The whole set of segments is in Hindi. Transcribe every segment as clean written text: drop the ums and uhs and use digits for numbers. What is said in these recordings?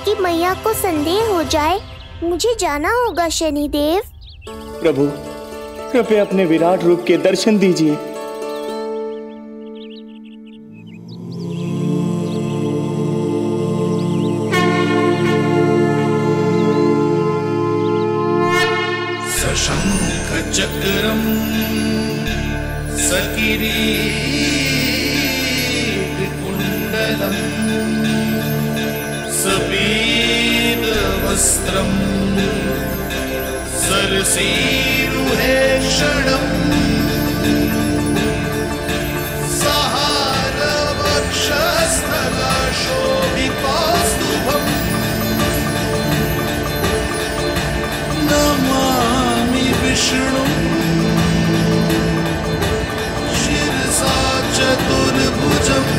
कि मैया को संदेह हो जाए। मुझे जाना होगा शनिदेव। प्रभु, कृपया अपने विराट रूप के दर्शन दीजिए। सशंख चक्रम सकिरीट कुंडलम सपीत वस्त्रम सरसीरुहेक्षणम सहार वक्षस्थलशोभितौस्तुभम नमामि विष्णुं शिरसा चतुर्भुजम्।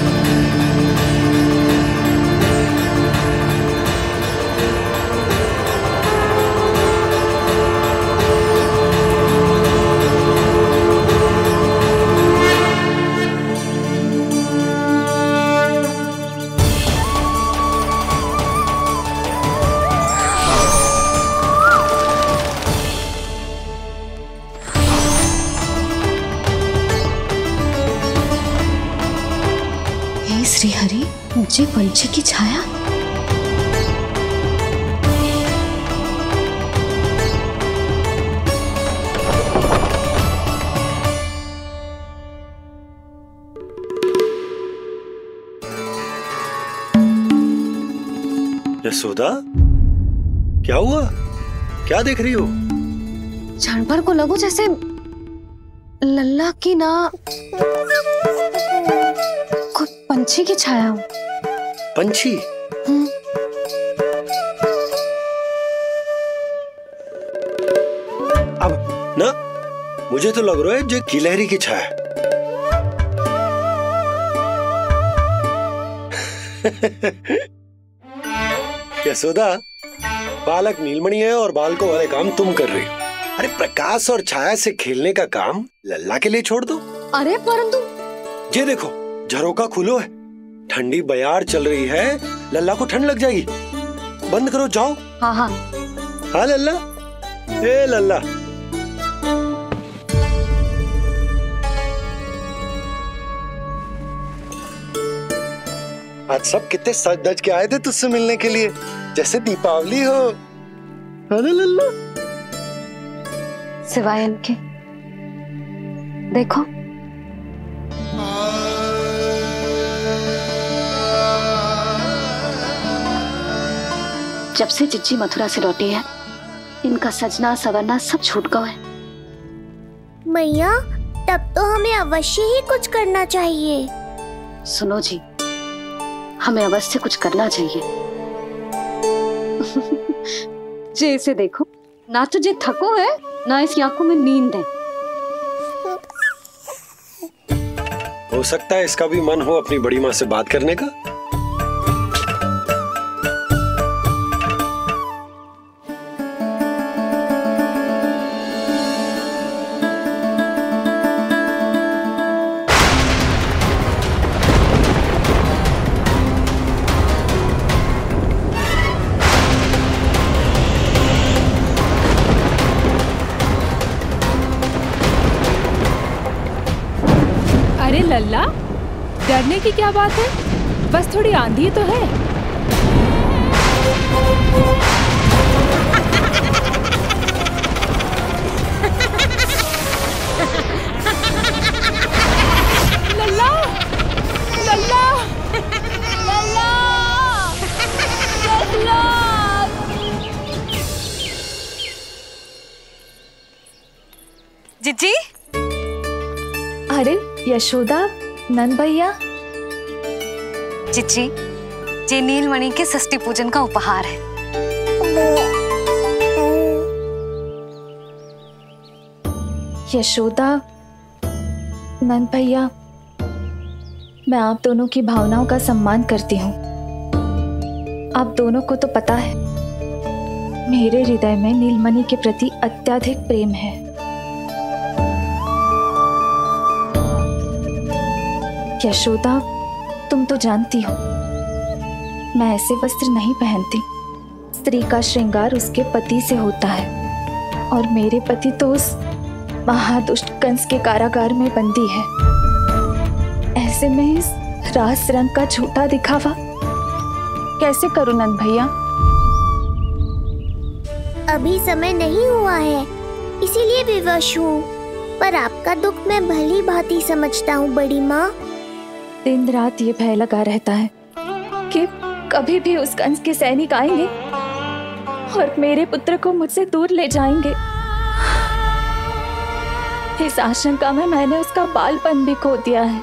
श्री हरि, मुझे पंछी की छाया। यशोदा, क्या हुआ? क्या देख रही हो? क्षण भर को लगो जैसे लल्ला की ना पंछी की छाया हूँ। पंछी? अब ना मुझे तो लग रहा है जो गिलहरी की छाया। यशोदा, बालक नीलमणि है और बालकों वाले काम तुम कर रही हो। अरे प्रकाश और छाया से खेलने का काम लल्ला के लिए छोड़ दो। अरे परंतु ये देखो, झरोका खुलो है, ठंडी बयार चल रही है, लल्ला को ठंड लग जाएगी। बंद करो, जाओ। हाँ हाँ हाँ लल्ला, ए लल्ला। आज सब कितने सज धज के आए थे तुझसे मिलने के लिए, जैसे दीपावली हो, है ना लल्ला? सिवाय इनके देखो, जब से चिच्ची मथुरा से लौटी है, इनका सजना सवरना सब छूट गया है। मैया, तब तो हमें अवश्य ही कुछ करना चाहिए। सुनो जी, हमें अवश्य कुछ करना चाहिए। जे इसे देखो, ना तो जे थको है, ना इसकी आंखों में नींद है। हो सकता है इसका भी मन हो अपनी बड़ी माँ से बात करने का। अरे लल्ला, डरने की क्या बात है? बस थोड़ी आंधी तो है। लल्ला, लल्ला, लल्ला, लल्ला। जीजी, अरे यशोदा, नंद भैया। चिच्ची, ये नीलमणि के षष्ठी पूजन का उपहार है। यशोदा, नंद भैया, मैं आप दोनों की भावनाओं का सम्मान करती हूँ। आप दोनों को तो पता है, मेरे हृदय में नीलमणि के प्रति अत्यधिक प्रेम है। यशोदा, तुम तो जानती हो मैं ऐसे वस्त्र नहीं पहनती। स्त्री का श्रृंगार उसके पति से होता है और मेरे पति तो उस महादुष्ट कंस के कारागार में बंदी है। ऐसे में इस रास रंग का झूठा दिखावा कैसे करूं नंद भैया? अभी समय नहीं हुआ है, इसीलिए विवश हूँ। पर आपका दुख मैं भली भांति समझता हूँ बड़ी माँ। दिन रात ये भय लगा रहता है कि कभी भी उस कंस के सैनिक आएंगे और मेरे पुत्र को मुझसे दूर ले जाएंगे। इस आशंका में मैंने उसका बालपन भी खो दिया है।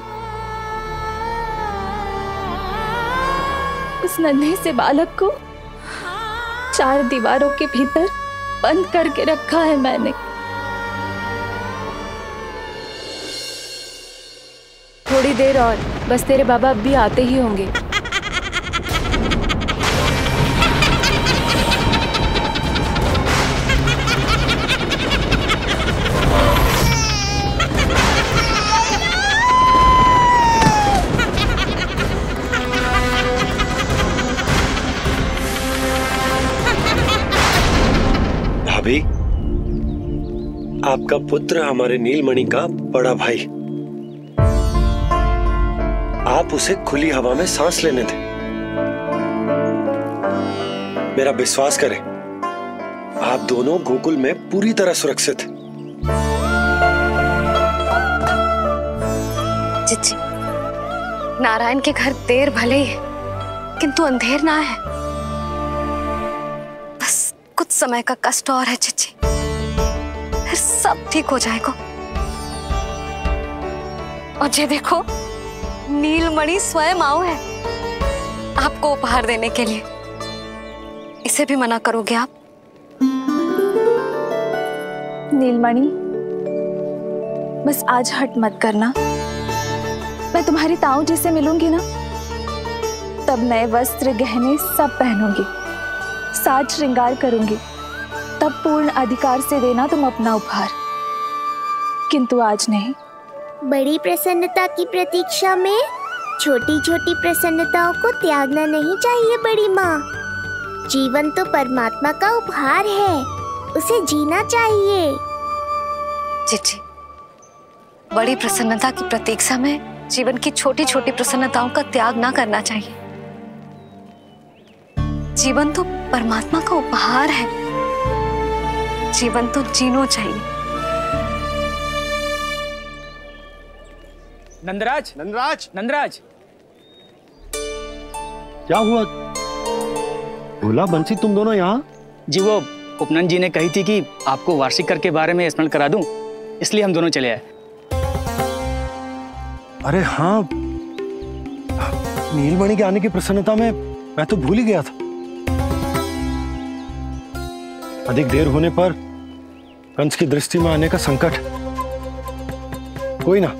उस नन्हे से बालक को 4 दीवारों के भीतर बंद करके रखा है मैंने। थोड़ी देर और, बस तेरे बाबा अब भी आते ही होंगे। भाभी, आपका पुत्र हमारे नीलमणि का बड़ा भाई। आप उसे खुली हवा में सांस लेने दें। मेरा विश्वास करें, आप दोनों गोकुल में पूरी तरह सुरक्षित हैं। चिच्ची, नारायण के घर देर भले ही है, किंतु अंधेर ना है। बस कुछ समय का कष्ट और है चिच्ची, फिर सब ठीक हो जाएगा। और ये देखो, नीलमणि स्वयं आओ है आपको उपहार देने के लिए। इसे भी मना करोगे आप? नीलमणि, बस आज हट मत करना। मैं तुम्हारी ताऊ जी से मिलूंगी ना, तब नए वस्त्र गहने सब पहनूंगी, साज श्रृंगार करूंगी, तब पूर्ण अधिकार से देना तुम अपना उपहार। किंतु आज नहीं। बड़ी प्रसन्नता की प्रतीक्षा में छोटी छोटी प्रसन्नताओं को त्यागना नहीं चाहिए बड़ी माँ। जीवन तो परमात्मा का उपहार है, उसे जीना चाहिए। चिच्ची, बड़ी प्रसन्नता की प्रतीक्षा में जीवन की छोटी छोटी प्रसन्नताओं का त्याग ना करना चाहिए। जीवन तो परमात्मा का उपहार है, जीवन तो जीना चाहिए। नंदराज, नंदराज, नंदराज, क्या हुआ? भोला बंसी, तुम दोनों यहाँ? जी वो उपनंद जी ने कही थी कि आपको वार्षिक कर के बारे में स्मरण करा दूं, इसलिए हम दोनों चले आए। अरे हाँ, नीलमणि के आने की प्रसन्नता में मैं तो भूल ही गया था। अधिक देर होने पर कंस की दृष्टि में आने का संकट। कोई ना,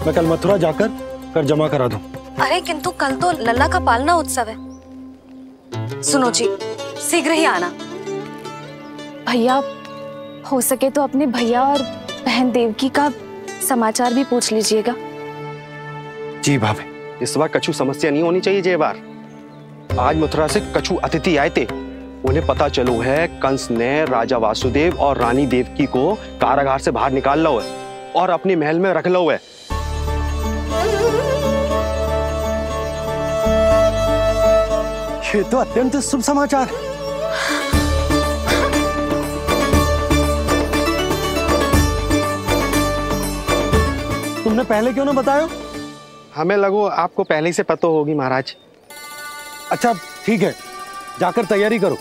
मैं कल मथुरा जाकर कर जमा करा दूं। अरे किंतु कल तो लल्ला का पालना उत्सव है। सुनो जी, शीघ्र ही आना। भैया, हो सके तो अपने भैया और बहन देवकी का समाचार भी पूछ लीजिएगा। जी भाभी। इस बार कछु समस्या नहीं होनी चाहिए। ये बार आज मथुरा से कछु अतिथि आए थे, उन्हें पता चलो है कंस ने राजा वासुदेव और रानी देवकी को कारागार से बाहर निकाल लो है और अपने महल में रख लो है। ये तो अत्यंत शुभ समाचार है। तुमने पहले क्यों ना बताया? हमें लगो आपको पहले से पता होगी महाराज। अच्छा ठीक है, जाकर तैयारी करो,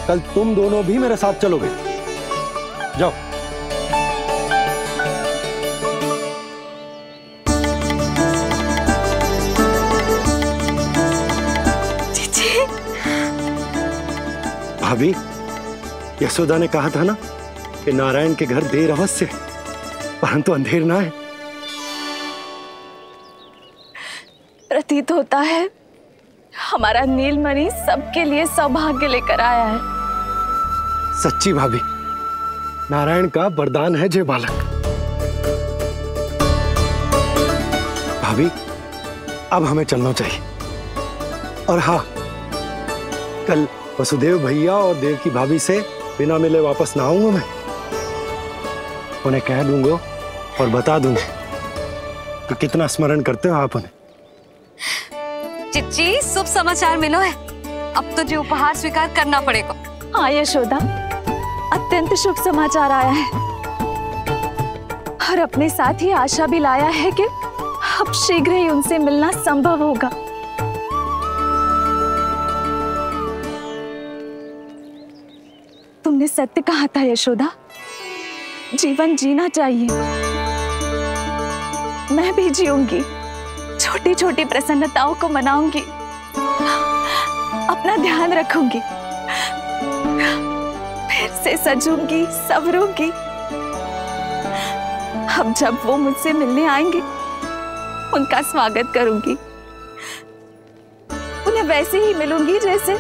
कल तुम दोनों भी मेरे साथ चलोगे। जाओ। भाभी, यशोदा ने कहा था ना कि नारायण के घर देर अवश्य है, परंतु अंधेर ना है। प्रतीत होता है हमारा नीलमणि सबके लिए सौभाग्य लेकर आया है। सच्ची भाभी, नारायण का वरदान है जे बालक। भाभी, अब हमें चलना चाहिए। और हाँ, कल वसुदेव भैया और देव की भाभी से बिना मिले वापस ना आऊंगा मैं। उन्हें कह दूंगा और बता दूंगा कि कितना स्मरण करते हो आप उन्हें। चिच्ची, शुभ समाचार मिलो है। अब तो जो उपहार स्वीकार करना पड़ेगा। हाँ यशोदा, अत्यंत शुभ समाचार आया है और अपने साथ ही आशा भी लाया है कि अब शीघ्र ही उनसे मिलना संभव होगा। तुमने सत्य कहा था यशोदा, जीवन जीना चाहिए। मैं भी जीऊंगी, छोटी छोटी प्रसन्नताओं को मनाऊंगी, अपना ध्यान रखूंगी, फिर से सजूंगी, संवरूंगी। अब जब वो मुझसे मिलने आएंगे उनका स्वागत करूंगी, उन्हें वैसे ही मिलूंगी जैसे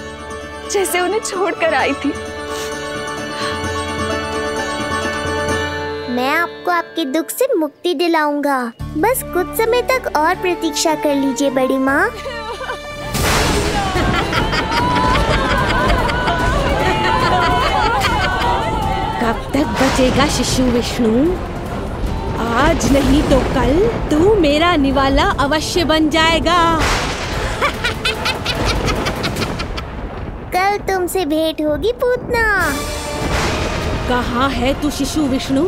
जैसे उन्हें छोड़कर आई थी। मैं आपको आपके दुख से मुक्ति दिलाऊंगा। बस कुछ समय तक और प्रतीक्षा कर लीजिए बड़ी माँ। कब तक बचेगा शिशु विष्णु? आज नहीं तो कल तू मेरा निवाला अवश्य बन जाएगा। कल तुमसे भेंट होगी पूतना। कहाँ है तू शिशु विष्णु?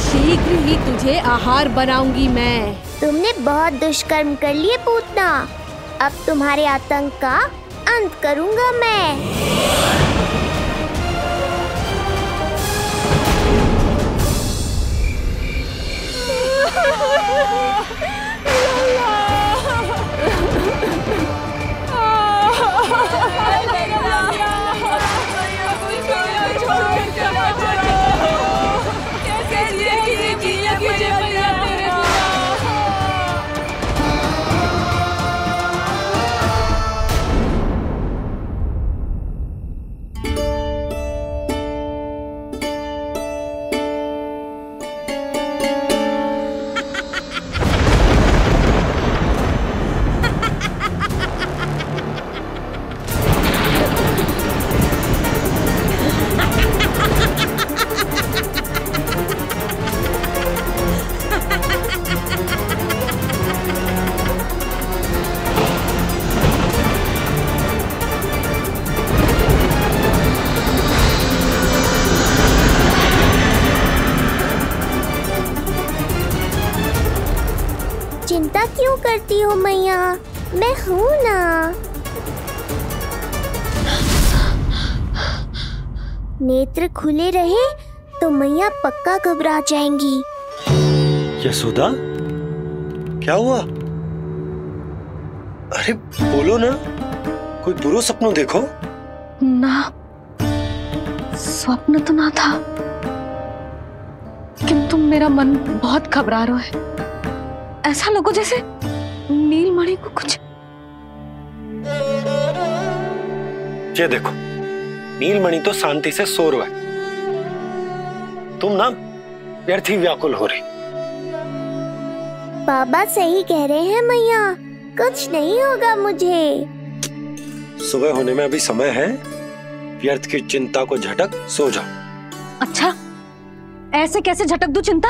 शीघ्र ही तुझे आहार बनाऊंगी मैं। तुमने बहुत दुष्कर्म कर लिए पूतना। अब तुम्हारे आतंक का अंत करूंगा मैं। चिंता क्यों करती हो मैया? मैं हूँ ना। नेत्र खुले रहे तो मैया पक्का घबरा जाएंगी। यशोदा, क्या हुआ? अरे बोलो ना, कोई बुरा सपना देखो ना। स्वप्न तो ना था, किंतु मेरा मन बहुत घबरा रहा है। ऐसा लगो जैसे नीलमणि को कुछ। ये देखो, नीलमणि तो शांति से सो रहा है। तुम ना व्यर्थ ही व्याकुल हो रही। बाबा सही कह रहे हैं मैया, कुछ नहीं होगा मुझे। सुबह होने में अभी समय है। व्यर्थ की चिंता को झटक सो जाओ। अच्छा, ऐसे कैसे झटक दूं चिंता?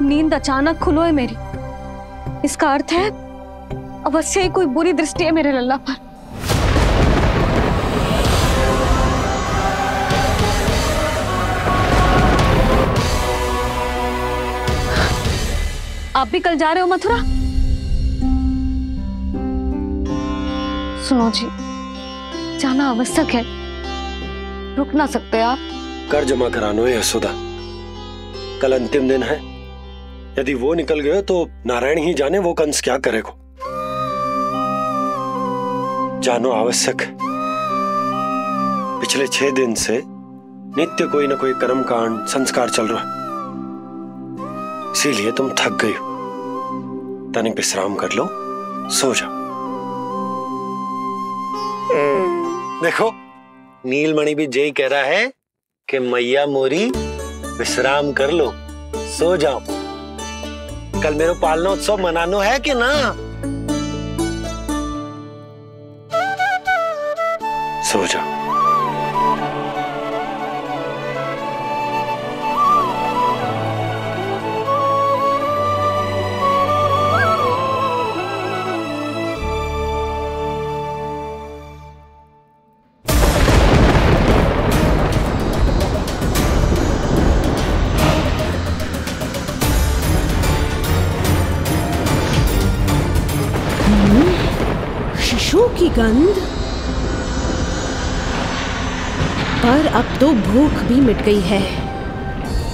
नींद अचानक खुलो है मेरी। इसका अर्थ है अवश्य ही कोई बुरी दृष्टि है मेरे लल्ला पर। आप भी कल जा रहे हो मथुरा? सुनो जी, जाना आवश्यक है, रुक ना सकते आप। कर जमा करानो है यशोदा, कल अंतिम दिन है। यदि वो निकल गए तो नारायण ही जाने वो कंस क्या करेगा। जानो आवश्यक। पिछले 6 दिन से नित्य कोई ना कोई कर्मकांड संस्कार चल रहा है, इसीलिए तुम थक गई हो। तनिक विश्राम कर लो, सो जाओ। देखो, नीलमणि भी जय कह रहा है कि मैया मोरी विश्राम कर लो, सो जाओ। कल मेरा पालना उत्सव मनानो है कि ना? सो जाओ। की गंध। पर अब तो भूख भी मिट गई है।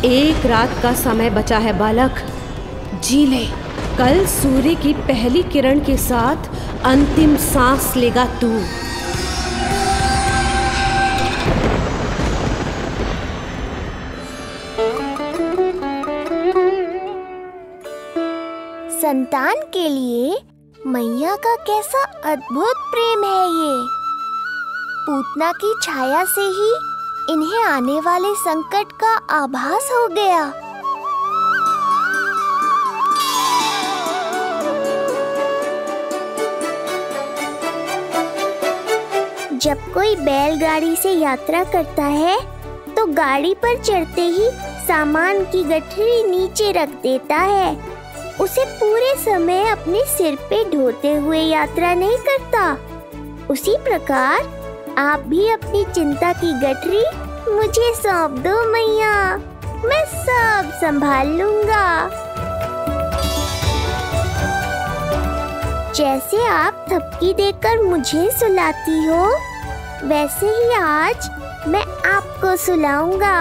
एक रात का समय बचा है बालक, जी ले। कल सूर्य की पहली किरण के साथ अंतिम सांस लेगा तू। संतान के लिए मैया का कैसा अद्भुत प्रेम है ये। पूतना की छाया से ही इन्हें आने वाले संकट का आभास हो गया। जब कोई बैलगाड़ी से यात्रा करता है तो गाड़ी पर चढ़ते ही सामान की गठरी नीचे रख देता है। उसे पूरे समय अपने सिर पे ढोते हुए यात्रा नहीं करता। उसी प्रकार आप भी अपनी चिंता की गठरी मुझे सौंप दो मैया, मैं सब संभाल लूंगा। जैसे आप थपकी देकर मुझे सुलाती हो, वैसे ही आज मैं आपको सुलाऊंगा।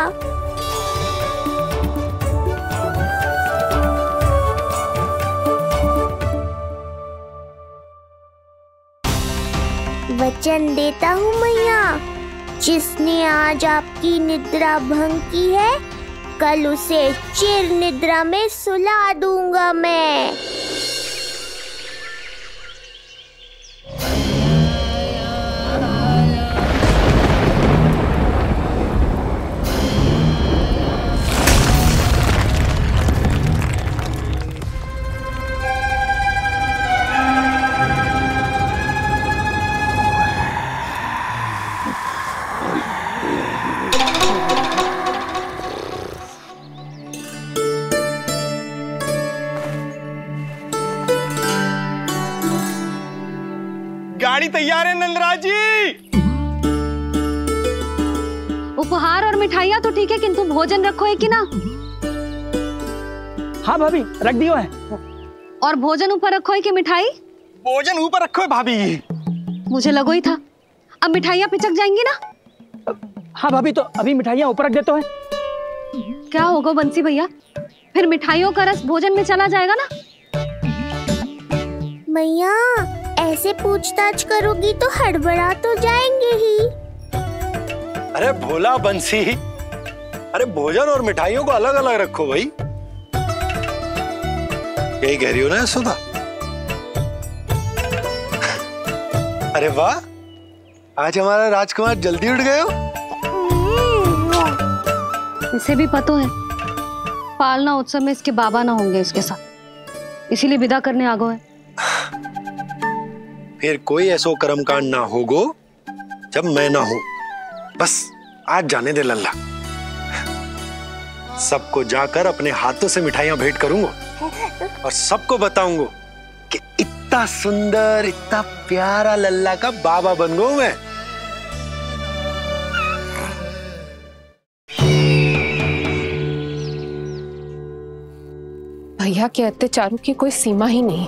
वचन देता हूँ मैया, जिसने आज आपकी निद्रा भंग की है, कल उसे चिर निद्रा में सुला दूंगा मैं। गाड़ी तैयार है नंदराज जी। उपहार और मिठाइयाँ तो ठीक है, किंतु भोजन रखो है कि ना? हाँ भाभी, रख दियो है। और भोजन ऊपर रखो है कि मिठाई? भोजन ऊपर रखो है भाभी। मुझे लगो ही था, अब मिठाइयाँ पिचक जाएंगी ना? हाँ भाभी, तो अभी मिठाइयाँ ऊपर रख देते हैं। क्या होगा बंसी भैया, फिर मिठाइयों का रस भोजन में चला जाएगा ना? मैया ऐसे पूछताछ करोगी तो हड़बड़ा तो जाएंगे ही। अरे भोला बंसी, अरे भोजन और मिठाइयों को अलग अलग रखो भाई। यही कह रही हो ना सुधा? अरे वाह, आज हमारा राजकुमार जल्दी उठ गए हो। इसे भी पता है पालना उत्सव में इसके बाबा ना होंगे इसके साथ, इसीलिए विदा करने आ गए। फिर कोई ऐसो कर्मकांड ना होगो जब मैं ना हूं। बस आज जाने दे लल्ला, सबको जाकर अपने हाथों से मिठाइयां भेंट करूंगा और सबको बताऊंगा कि इतना सुंदर, इतना प्यारा लल्ला का बाबा बन गया मैं। भैया के अत्याचारों की कोई सीमा ही नहीं।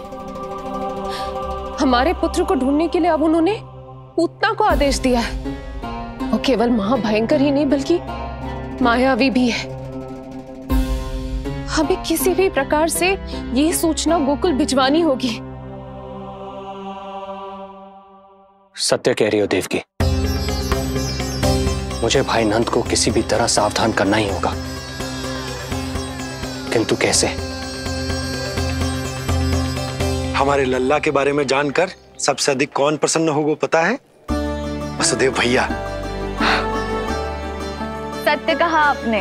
हमारे पुत्र को ढूंढने के लिए अब उन्होंने पूतना को आदेश दिया है। वो केवल महाभयंकर ही नहीं बल्कि मायावी भी है। हमें किसी भी प्रकार से ये सूचना गोकुल भिजवानी होगी। सत्य कह रही हो देवकी, मुझे भाई नंद को किसी भी तरह सावधान करना ही होगा, किंतु कैसे? हमारे लल्ला के बारे में जानकर सबसे अधिक कौन प्रसन्न होगा पता है? वसुदेव भैया। सत्य कहा आपने।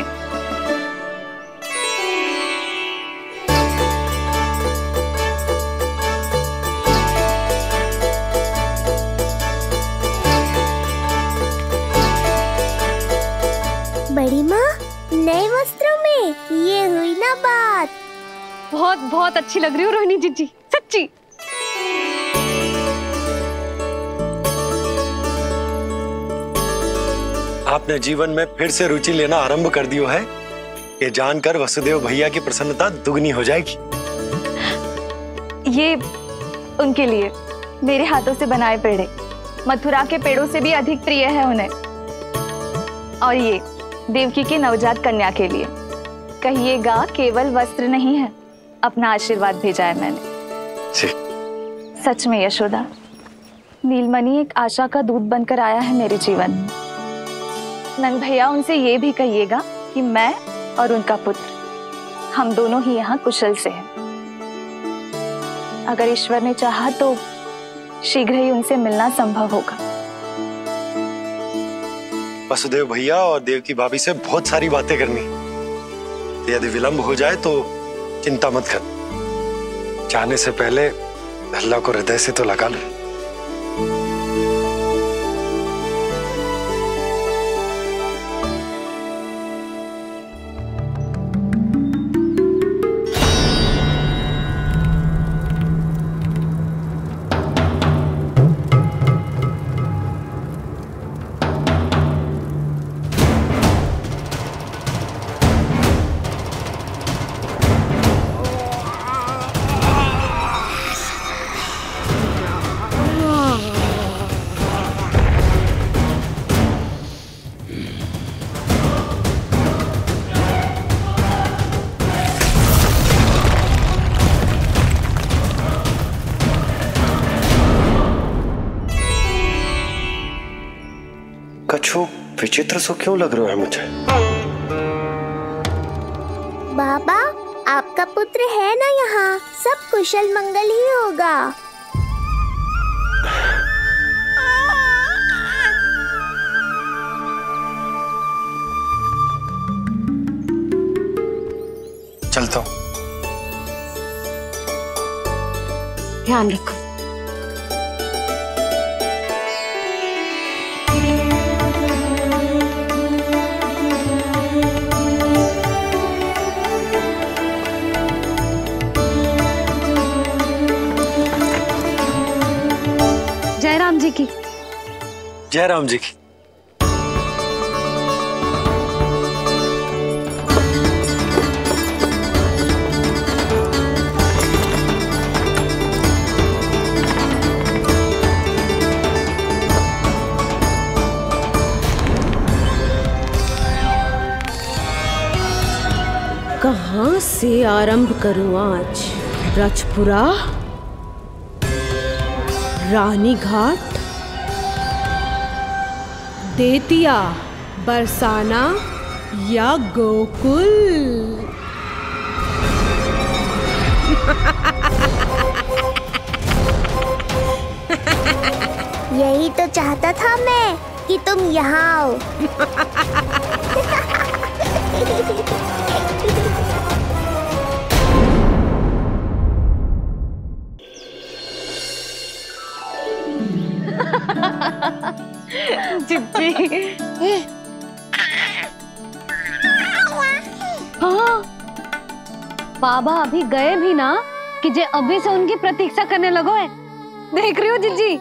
बड़ी माँ, नए वस्त्रों में ये हुई ना बात। बहुत बहुत अच्छी लग रही हो रोहिणी जीजी, सच्ची। आपने जीवन में फिर से रुचि लेना आरंभ कर दियो है, ये जानकर वसुदेव भैया की प्रसन्नता दुगनी हो जाएगी। ये उनके लिए मेरे हाथों से बनाए पेड़े मथुरा के पेड़ों से भी अधिक प्रिय है उन्हें। और ये देवकी के नवजात कन्या के लिए कहिएगा केवल वस्त्र नहीं है, अपना आशीर्वाद भेजा है मैंने। सच में यशोदा, नीलमणि एक आशा का दूत बनकर आया है मेरे जीवन में। नंद भैया उनसे ये भी कहिएगा कि मैं और उनका पुत्र, हम दोनों ही यहाँ कुशल से हैं। अगर ईश्वर ने चाहा तो शीघ्र ही उनसे मिलना संभव होगा। वसुदेव भैया और देवकी भाभी से बहुत सारी बातें करनी, यदि विलंब हो जाए तो चिंता मत कर। जाने से पहले अल्लाह को हृदय से तो लगा लो। कछु विचित्र सो क्यों लग रहा है मुझे? बाबा, आपका पुत्र है ना यहाँ, सब कुशल मंगल ही होगा। चलता हूँ। ध्यान रखो। जय राम जी की। जय राम जी की। कहाँ से आरंभ करूं आज? रजपुरा, रानी घाट, देतिया, बरसाना या गोकुल? यही तो चाहता था मैं कि तुम यहाँ आओ। चिप्ची। हाँ, बाबा अभी गए भी ना कि जे अभी से उनकी प्रतीक्षा करने लगो है। देख रही हो जिज्जी?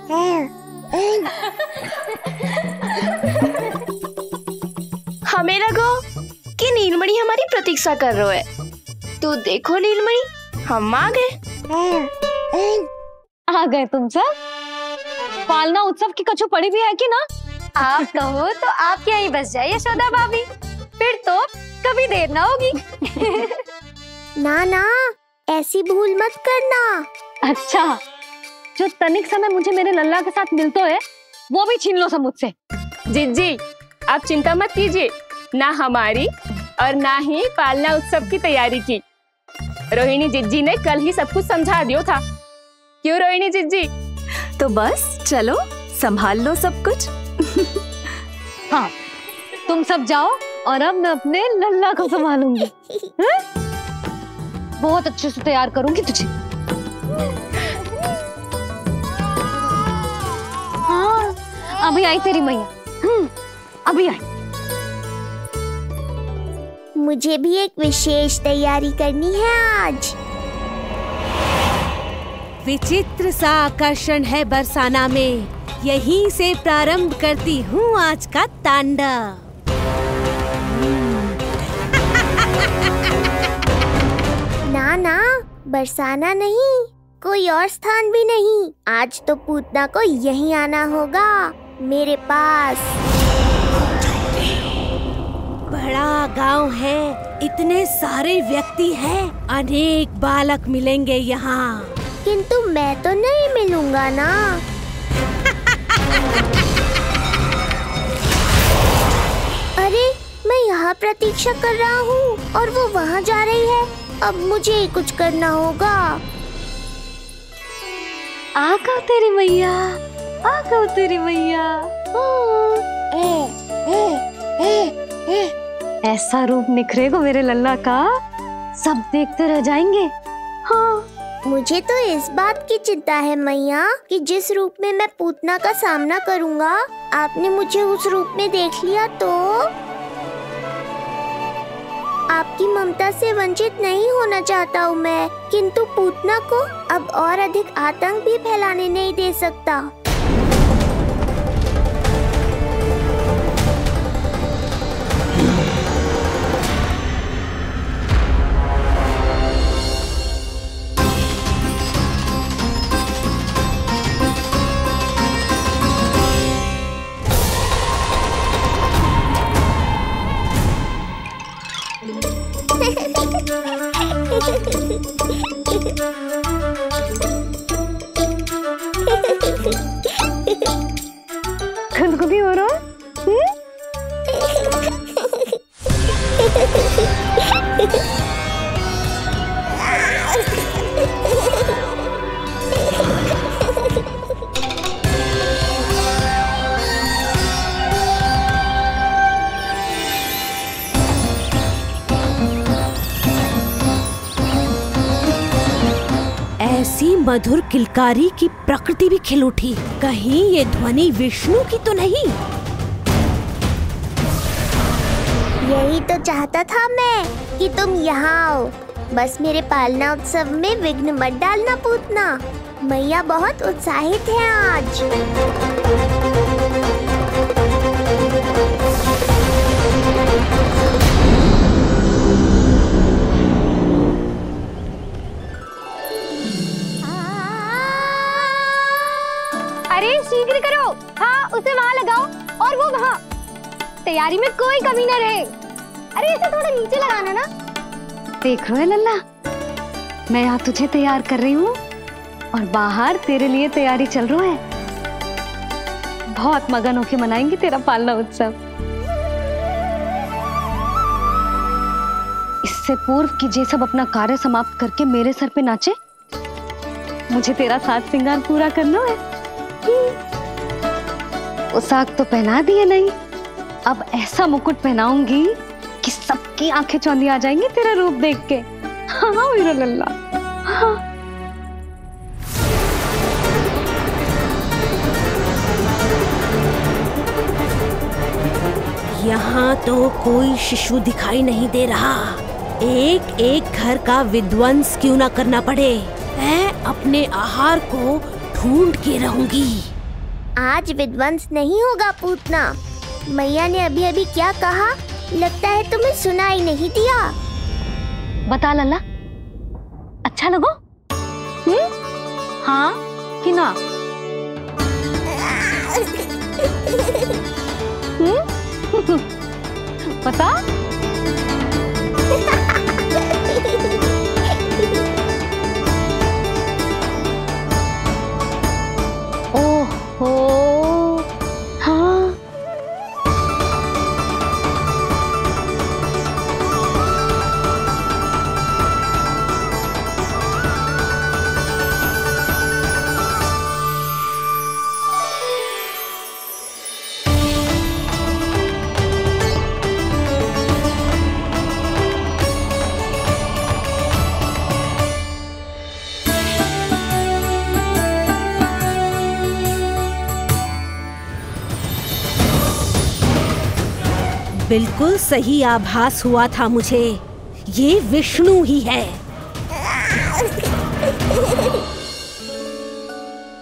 हमें लगो कि नीलमणि हमारी प्रतीक्षा कर रहे है। तो देखो नीलमणि, हम आ गए। आ गए तुम सब? पालना उत्सव की कछु पड़ी भी है कि ना? आप कहो तो आप यहीं बस जाइए यशोदा भाभी, फिर तो कभी देर ना होगी। ना ना, ऐसी भूल मत करना। अच्छा, जो तनिक समय मुझे मेरे लल्ला के साथ मिलते है वो भी छीन लो सब मुझसे। जिज्जी, आप चिंता मत कीजिए, ना हमारी और ना ही पालना उत्सव की तैयारी की। रोहिणी जिज्जी ने कल ही सब कुछ समझा दिया था। क्यों रोहिणी जिज्जी? तो बस चलो, संभाल लो सब कुछ। हाँ, तुम सब जाओ और अब मैं अपने लल्ला को संभालूंगी। बहुत अच्छे से तैयार करूंगी तुझे। हाँ, अभी आई तेरी मैया। अभी आई। मुझे भी एक विशेष तैयारी करनी है आज। विचित्र सा आकर्षण है बरसाना में, यहीं से प्रारंभ करती हूँ आज का तांडव। ना ना, बरसाना नहीं, कोई और स्थान भी नहीं। आज तो पूतना को यहीं आना होगा, मेरे पास। बड़ा गांव है, इतने सारे व्यक्ति हैं, अनेक बालक मिलेंगे यहाँ। किंतु मैं तो नहीं मिलूंगा ना। अरे मैं यहाँ प्रतीक्षा कर रहा हूँ और वो वहाँ जा रही है। अब मुझे ही कुछ करना होगा। आ गओ तेरी मैया, आ गओ तेरी मैया। ऐसा रूप निखरेगा मेरे लल्ला का, सब देखते रह जाएंगे। हाँ, मुझे तो इस बात की चिंता है मैया कि जिस रूप में मैं पूतना का सामना करूँगा, आपने मुझे उस रूप में देख लिया तो आपकी ममता से वंचित नहीं होना चाहता हूँ मैं, किंतु पूतना को अब और अधिक आतंक भी फैलाने नहीं दे सकता। खुदकुदी हो रहा है? ऐसी मधुर किलकारी की प्रकृति भी खिल उठी। कहीं ये ध्वनि विष्णु की तो नहीं? यही तो चाहता था मैं कि तुम यहाँ आओ। बस मेरे पालना उत्सव में विघ्न मत डालना पूतना। मैया बहुत उत्साहित है आज। अरे शीघ्र करो, हाँ उसे वहाँ लगाओ और वो वहाँ। तैयारी में कोई कमी न रहे। अरे इसे थोड़ा नीचे लगाना ना। देख रहे हो लल्ला, मैं यहाँ तुझे तैयार कर रही हूँ और बाहर तेरे लिए तैयारी चल रहा है। बहुत मगन होके मनाएंगे तेरा पालना उत्सव। इससे पूर्व कि जे सब अपना कार्य समाप्त करके मेरे सर पे नाचे, मुझे तेरा साज श्रृंगार पूरा करना है। पोशाक तो पहना दिए नहीं, अब ऐसा मुकुट पहनाऊंगी कि सबकी आंखें चौंधी आ जाएंगी तेरा रूप देख के। हाँ मेरा लल्ला, हाँ। यहाँ तो कोई शिशु दिखाई नहीं दे रहा। एक एक घर का विध्वंस क्यों ना करना पड़े, मैं अपने आहार को ढूंढ के रहूंगी। आज विध्वंस नहीं होगा पूतना। मैया ने अभी अभी क्या कहा, लगता है तुम्हें सुनाई नहीं दिया। बता लल्ला, अच्छा लगो? हाँ कि ना? बता। ओहो, हाँ। बिल्कुल सही आभास हुआ था मुझे, ये विष्णु ही है।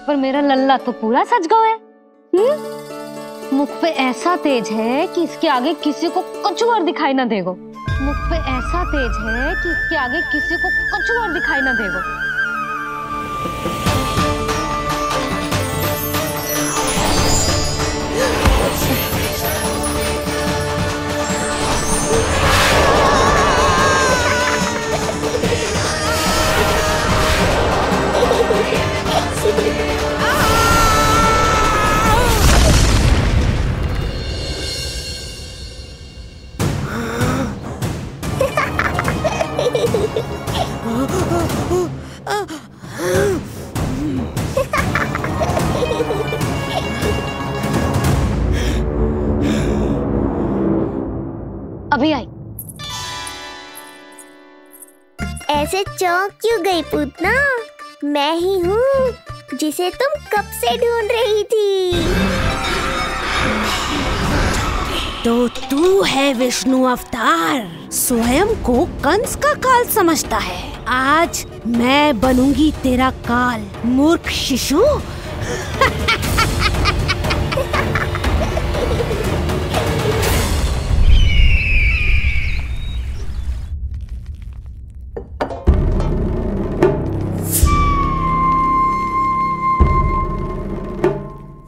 पर मेरा लल्ला तो पूरा सज गया है। मुख पे ऐसा तेज है कि इसके आगे किसी को कुछ और दिखाई ना देगो। मुख पे ऐसा तेज है कि इसके आगे किसी को कुछ और दिखाई ना देगो। अभी आई। ऐसे चौंक क्यों गई पूतना? मैं ही हूँ जिसे तुम कब से ढूंढ रही थी। तो तू है विष्णु अवतार, स्वयं को कंस का काल समझता है। आज मैं बनूंगी तेरा काल, मूर्ख शिशु।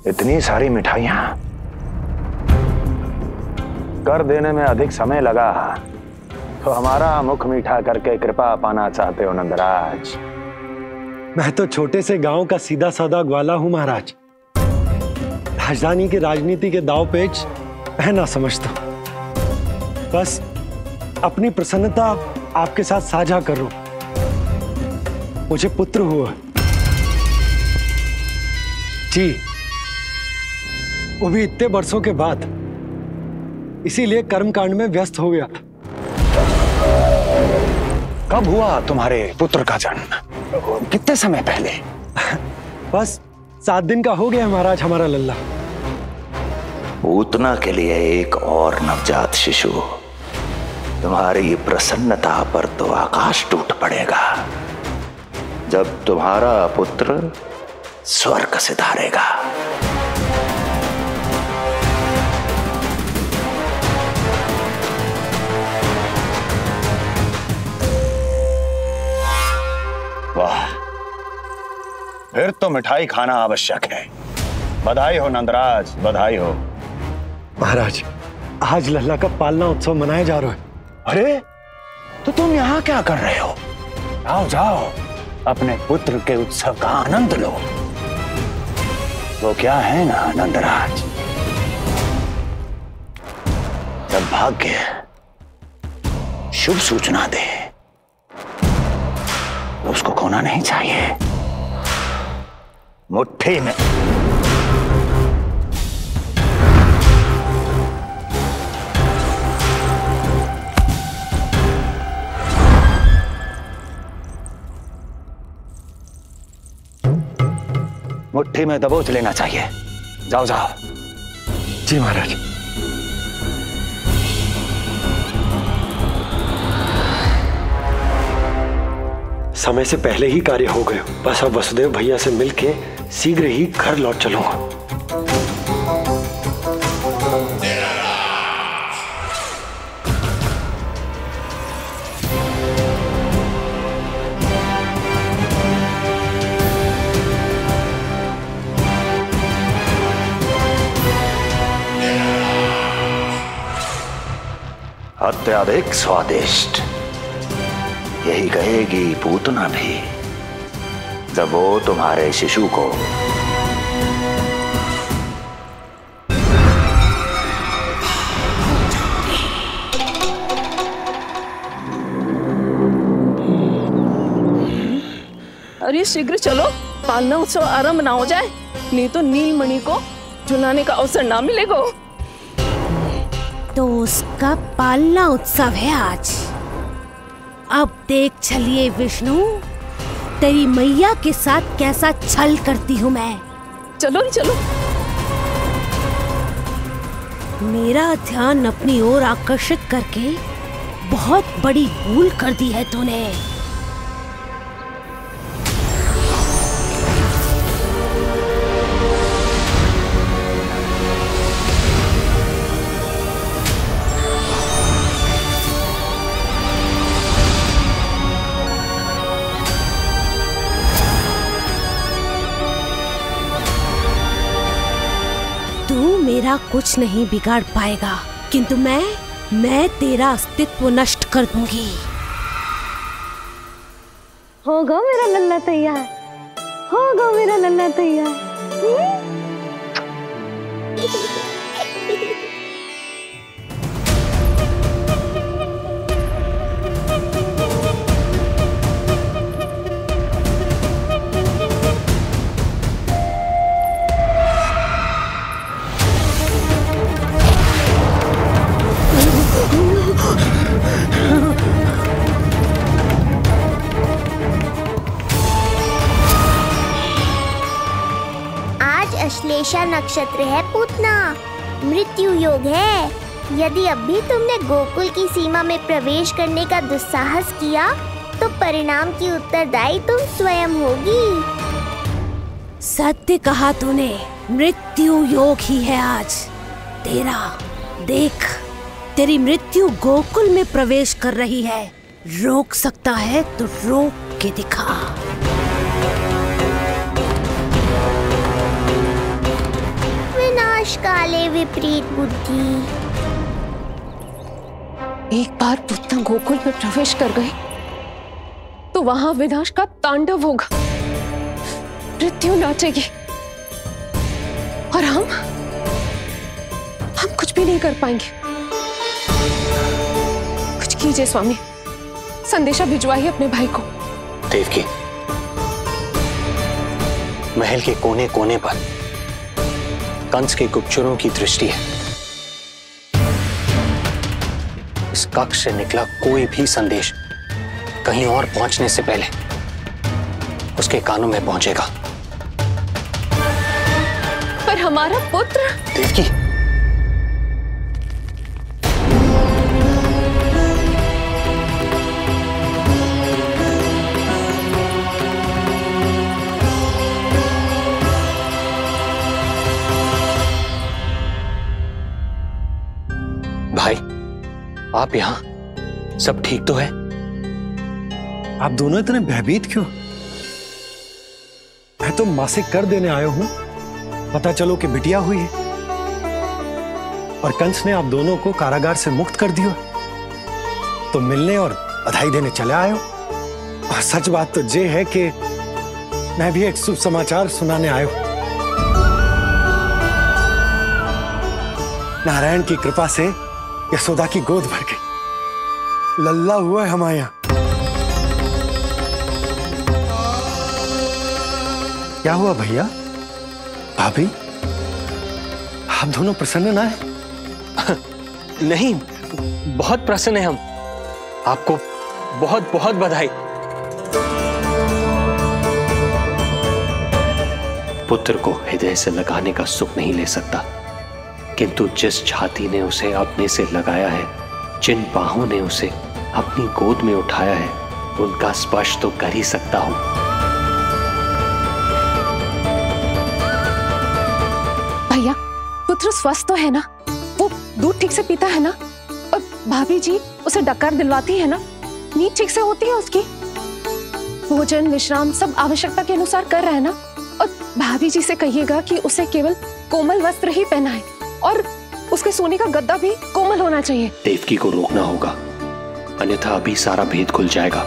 इतनी सारी मिठाइयां कर देने में अधिक समय लगा तो हमारा मुख मीठा करके कृपा पाना चाहते हो नंदराज? मैं तो छोटे से गांव का सीधा साधा ग्वाला हूं महाराज। राजधानी की राजनीति के दाव पेच मैं ना समझता। बस अपनी प्रसन्नता आपके साथ साझा कर रहा हूं। मुझे पुत्र हुआ जी, वो भी इतने वर्षों के बाद, इसीलिए कर्मकांड में व्यस्त हो गया। कब हुआ तुम्हारे पुत्र का जन्म? कितने समय पहले? बस 7 दिन का हो गया महाराज हमारा लल्ला। पूतना के लिए एक और नवजात शिशु। तुम्हारी प्रसन्नता पर तो आकाश टूट पड़ेगा जब तुम्हारा पुत्र स्वर्ग से धारेगा। वाह, फिर तो मिठाई खाना आवश्यक है। बधाई हो नंदराज, बधाई हो। महाराज, आज लल्ला का पालना उत्सव मनाया जा रहा है। अरे, तो तुम यहाँ क्या कर रहे हो? जाओ जाओ, अपने पुत्र के उत्सव का आनंद लो। वो क्या है ना नंदराज, जब भाग्य शुभ सूचना दे तो उसको खोना नहीं चाहिए। मुट्ठी में मुट्ठी में दबोच लेना चाहिए। जाओ जाओ। जी महाराज। समय से पहले ही कार्य हो गए। बस अब वसुदेव भैया से मिलके शीघ्र ही घर लौट चलूंगा। अत्यधिक स्वादिष्ट, यही कहेगी पूतना भी जब वो तुम्हारे शिशु को अरे शीघ्र चलो, पालना उत्सव आरंभ ना हो जाए, नहीं तो नीलमणि को झुलाने का अवसर ना मिलेगा। तो उसका पालना उत्सव है आज। अब देख चलिए विष्णु, तेरी मैया के साथ कैसा छल करती हूँ मैं। चलो चलो। मेरा ध्यान अपनी ओर आकर्षित करके बहुत बड़ी भूल कर दी है तूने। तेरा कुछ नहीं बिगाड़ पाएगा, किंतु मैं तेरा अस्तित्व नष्ट कर दूंगी। होगा मेरा लल्ला तैयार, होगा मेरा लल्ला तैयार। अश्लेषा नक्षत्र है पूतना, मृत्यु योग है। यदि अब भी तुमने गोकुल की सीमा में प्रवेश करने का दुस्साहस किया तो परिणाम की उत्तरदायी तुम स्वयं होगी। सत्य कहा तूने, मृत्यु योग ही है आज तेरा। देख, तेरी मृत्यु गोकुल में प्रवेश कर रही है। रोक सकता है तो रोक के दिखा। विनाश काले विपरीत बुद्धि। एक बार पूतना गोकुल में प्रवेश कर गए तो वहां विनाश का तांडव होगा, मृत्यु नाचेगी और हम कुछ भी नहीं कर पाएंगे। कुछ कीजिए स्वामी, संदेशा भिजवाइए अपने भाई को। देवकी, महल के कोने कोने पर कंस के गुप्तचरों की दृष्टि है। इस कक्ष से निकला कोई भी संदेश कहीं और पहुंचने से पहले उसके कानों में पहुंचेगा। पर हमारा पुत्र। देवकी, भाई, आप यहाँ सब ठीक तो है? आप दोनों इतने भयभीत क्यों? मैं तो मासिक कर देने आया हूं, पता चलो कि बिटिया हुई है और कंस ने आप दोनों को कारागार से मुक्त कर दिया, तो मिलने और बधाई देने चले आए हो। और सच बात तो ये है कि मैं भी एक शुभ समाचार सुनाने आया हूं। नारायण की कृपा से यशोदा की गोद भर गई, लल्ला हुआ है हमारे यहाँ। क्या हुआ भैया, भाभी, आप दोनों प्रसन्न ना है? नहीं, बहुत प्रसन्न है हम। आपको बहुत बहुत बधाई। पुत्र को हृदय से लगाने का सुख नहीं ले सकता, किंतु जिस छाती ने उसे अपने से लगाया है, जिन बाहों ने उसे अपनी गोद में उठाया है, उनका स्पर्श तो कर ही सकता हूं। भैया, पुत्र स्वस्थ तो है ना? वो दूध ठीक से पीता है ना? और भाभी जी उसे डकार दिलवाती है ना? नींद ठीक से होती है उसकी? भोजन विश्राम सब आवश्यकता के अनुसार कर रहा है ना? और भाभी जी से कहिएगा कि उसे केवल कोमल वस्त्र ही पहनाए और उसके सोने का गद्दा भी कोमल होना चाहिए। देवकी को रोकना होगा, अन्यथा अभी सारा भेद खुल जाएगा।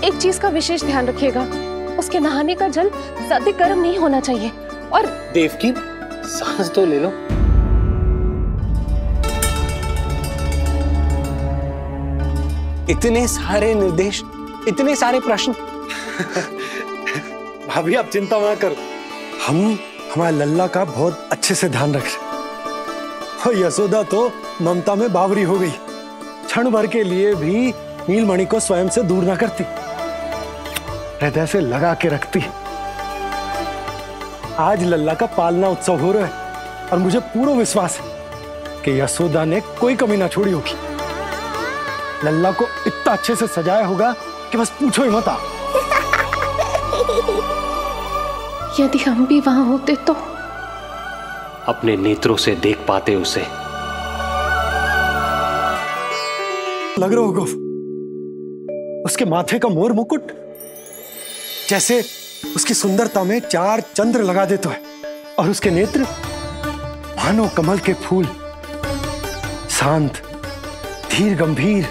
एक चीज का विशेष ध्यान रखिएगा, उसके नहाने का जल ज्यादा गर्म नहीं होना चाहिए। और देवकी, सांस तो ले लो। इतने सारे निर्देश, इतने सारे प्रश्न। भाभी आप चिंता मत करो, हम हमारे लल्ला का बहुत अच्छे से ध्यान रख रहे। और यशोदा तो ममता में बावरी हो गई, क्षण भर के लिए भी नीलमणि को स्वयं से दूर ना करती, हृदय से लगा के रखती। आज लल्ला का पालना उत्सव हो रहा है और मुझे पूरा विश्वास है कि यशोदा ने कोई कमी ना छोड़ी होगी। लल्ला को इतना अच्छे से सजाया होगा कि बस पूछो ही मत। यदि हम भी वहां होते तो अपने नेत्रों से देख पाते उसे। लग रहा होगा उसके माथे का मोर मुकुट जैसे उसकी सुंदरता में चार चंद्र लगा देता है। और उसके नेत्र मानो कमल के फूल, शांत, धीर गंभीर।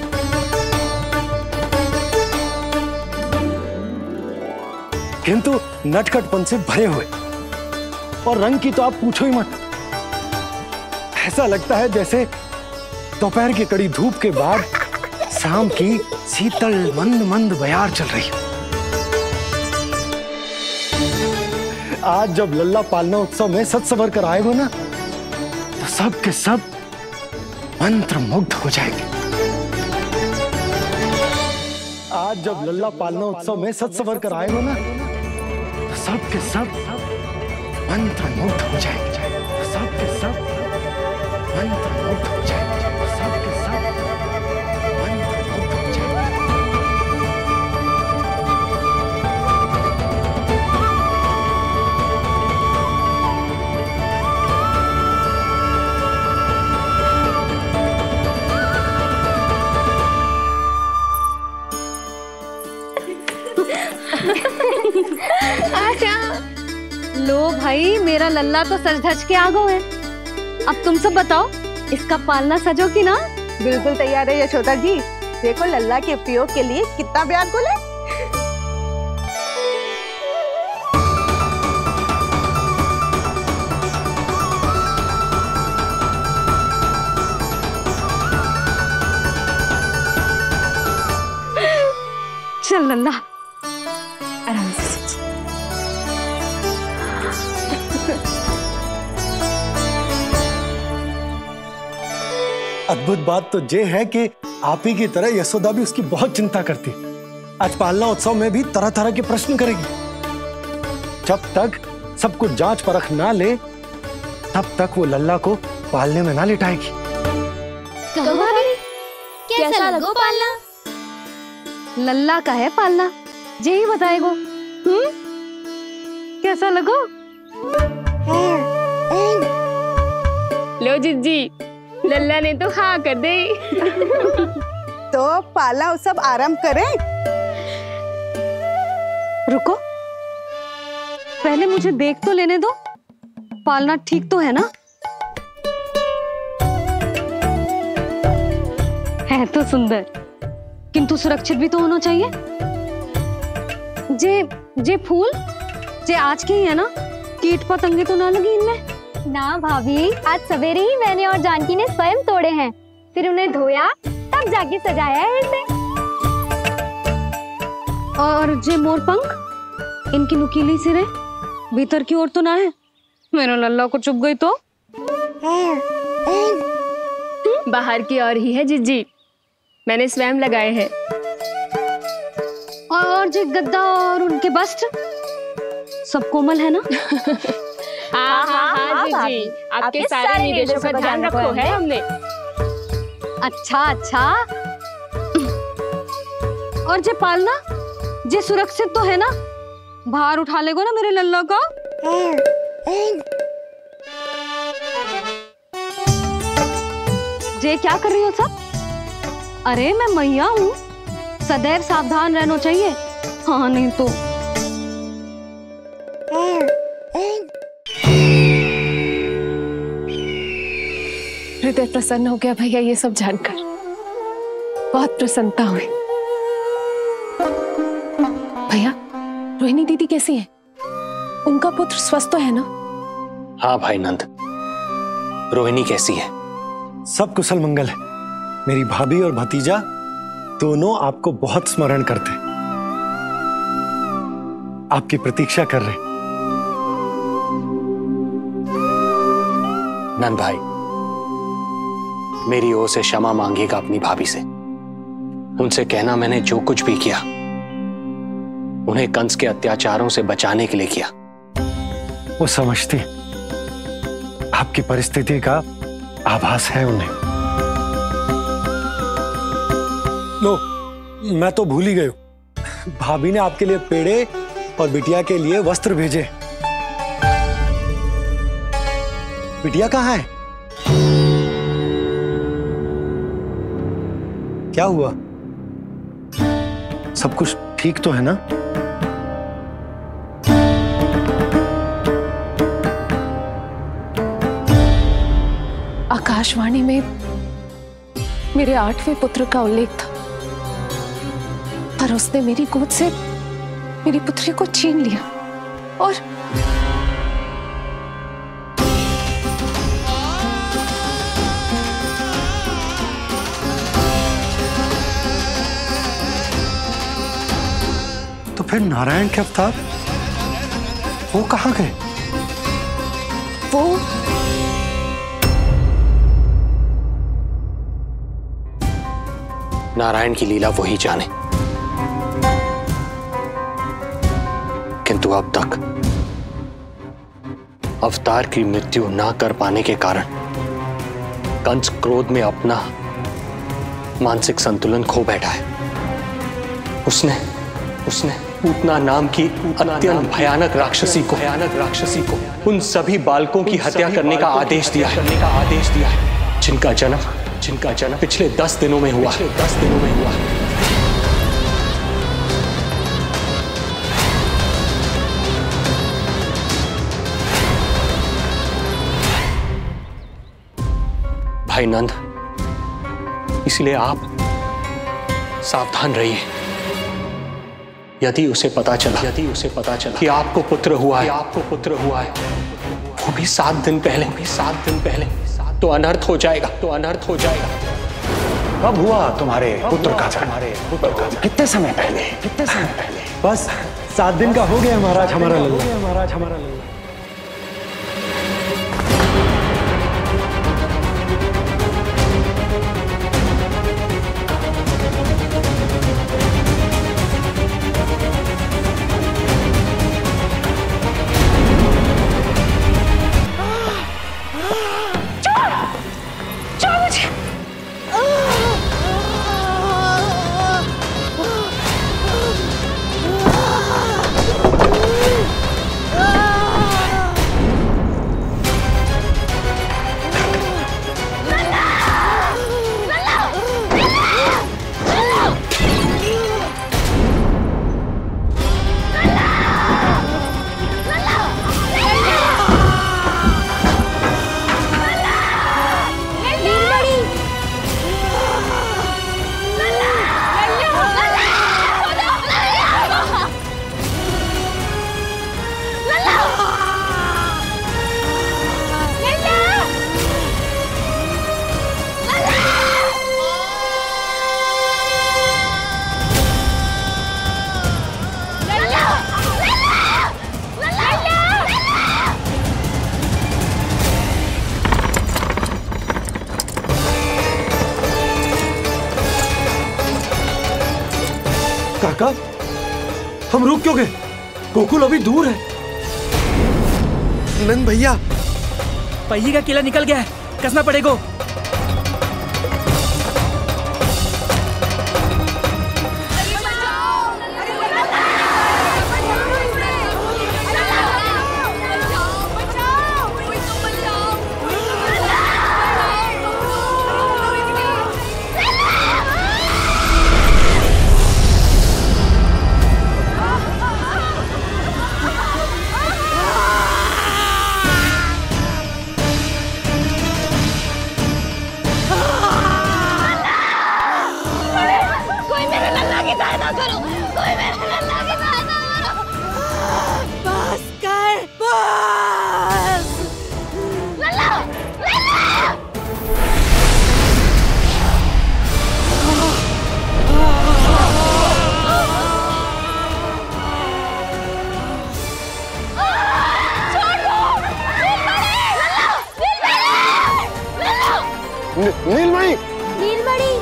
किंतु नटखटपन से भरे हुए, और रंग की तो आप पूछो ही मत। ऐसा लगता है जैसे दोपहर की कड़ी धूप के बाद शाम की शीतल मंद मंद बयार चल रही हो। आज जब लल्ला पालना उत्सव में सज संवर कर आएगा ना, तो सब के सब मंत्र मुग्ध हो जाएंगे। आज जब लल्ला पालना उत्सव में सज संवर कर आएगा ना, तो सब के सब मंत्र मुग्ध हो जाएंगे। तो सब के सब मंत्र मुग्ध हो जाएंगे। तो सब के सब मंत्र मुग्ध हो जाएंगे। लो भाई, मेरा लल्ला तो सज धज के आ गो है। अब तुम सब बताओ, इसका पालना सजो कि ना? बिल्कुल तैयार है यशोदा जी। देखो लल्ला के उपयोग के लिए कितना व्याकुल है। चल लल्ला, आराम से। अद्भुत बात तो ये है कि आप ही की तरह यशोदा भी उसकी बहुत चिंता करती। आज पालना उत्सव में भी तरह तरह के प्रश्न करेगी। जब तक सब कुछ जांच परख ना ले, तब तक वो लल्ला को पालने में ना लिटाएगी। कहो भाभी, कैसा लगो पालना? लल्ला का है पालना, जे ही बताएगो। कैसा लगो? लो जिज्जी, लल्ला ने तो हाँ कर दे। तो पालना उत्सव आरंभ करें? रुको, पहले मुझे देख तो लेने दो। पालना ठीक तो है ना? है तो सुंदर, किंतु सुरक्षित भी तो होना चाहिए। जे फूल जे आज के ही है ना? कीट पतंगे तो ना लगी इनमें? ना भाभी, आज सवेरे ही मैंने और जानकी ने स्वयं तोड़े हैं, फिर उन्हें धोया, तब जाके सजाया है इसे। और जे मोर पंख, इनकी नुकीली सिरे भीतर की ओर तो ना है? मेरा लल्ला को चुभ गई तो? बाहर की ओर ही है जिज्जी, मैंने स्वयं लगाए हैं। और जे गद्दा और उनके वस्त्र सब कोमल है ना? हाँ हाँ हाँ जिज्जी, आपके सारे निर्देशों का ध्यान रखो है हमने। अच्छा अच्छा। और जे पालना, जे सुरक्षित तो है ना? बाहर उठा लेगो ना मेरे लल्ला को? जे क्या कर रही हो सब? अरे मैं मैया हूँ, सदैव सावधान रहना चाहिए। हाँ नहीं तो। हृदय प्रसन्न हो गया भैया ये सब जानकर, बहुत प्रसन्नता हुई। भैया, रोहिणी दीदी कैसी है? उनका पुत्र स्वस्थ तो है ना? हाँ भाई नंद, रोहिणी कैसी है? सब कुशल मंगल है। मेरी भाभी और भतीजा दोनों आपको बहुत स्मरण करते, आपकी प्रतीक्षा कर रहे। नंद भाई, मेरी ओर से क्षमा मांगिएगा अपनी भाभी से। उनसे कहना मैंने जो कुछ भी किया, उन्हें कंस के अत्याचारों से बचाने के लिए किया। वो समझती, आपकी परिस्थिति का आभास है उन्हें। लो, मैं तो भूल ही गई हूं, भाभी ने आपके लिए पेड़े और बिटिया के लिए वस्त्र भेजे। बिटिया कहाँ है? क्या हुआ? सब कुछ ठीक तो है ना? आकाशवाणी में मेरे 8वें पुत्र का उल्लेख था, पर उसने मेरी गोद से मेरी पुत्री को छीन लिया और तो फिर नारायण के अवतार वो कहाँ गए? वो नारायण की लीला वही जाने, किंतु अब तक अवतार की मृत्यु ना कर पाने के कारण कंस क्रोध में अपना मानसिक संतुलन खो बैठा है। उसने पूतना नाम की अत्यंत भयानक राक्षसी को उन सभी बालकों की हत्या करने का आदेश दिया है, जिनका जन्म पिछले 10 दिनों में हुआ। भाई नंद, इसलिए आप सावधान रहिए। यदि उसे पता चला कि आपको पुत्र हुआ है, वो भी 7 दिन पहले, तो अनर्थ हो जाएगा। कब हुआ तुम्हारे पुत्र का जन्म? कितने समय पहले? बस 7 दिन का हो गया महाराज हमारा लल्ला। काका, हम रुक क्यों गए? गोकुल अभी दूर है। नंद भैया, पहिए का किला निकल गया है, कसना पड़ेगा। नीलमणि,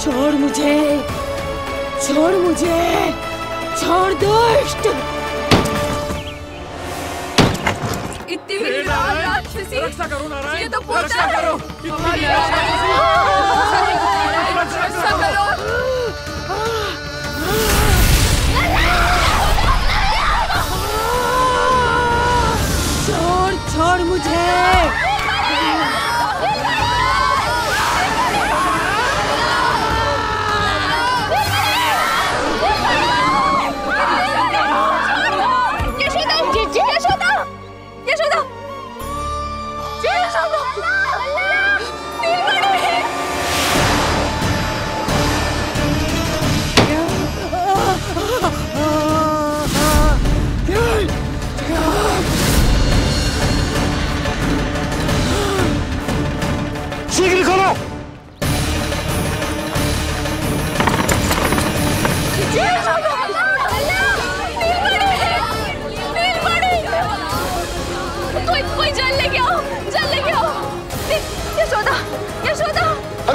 छोड़ मुझे, छोड़ दुष्ट। इतनी राक्षसी, रक्षा करो नारायण, ये तो रक्षा करो, रक्षा करो। छोड़ मुझे।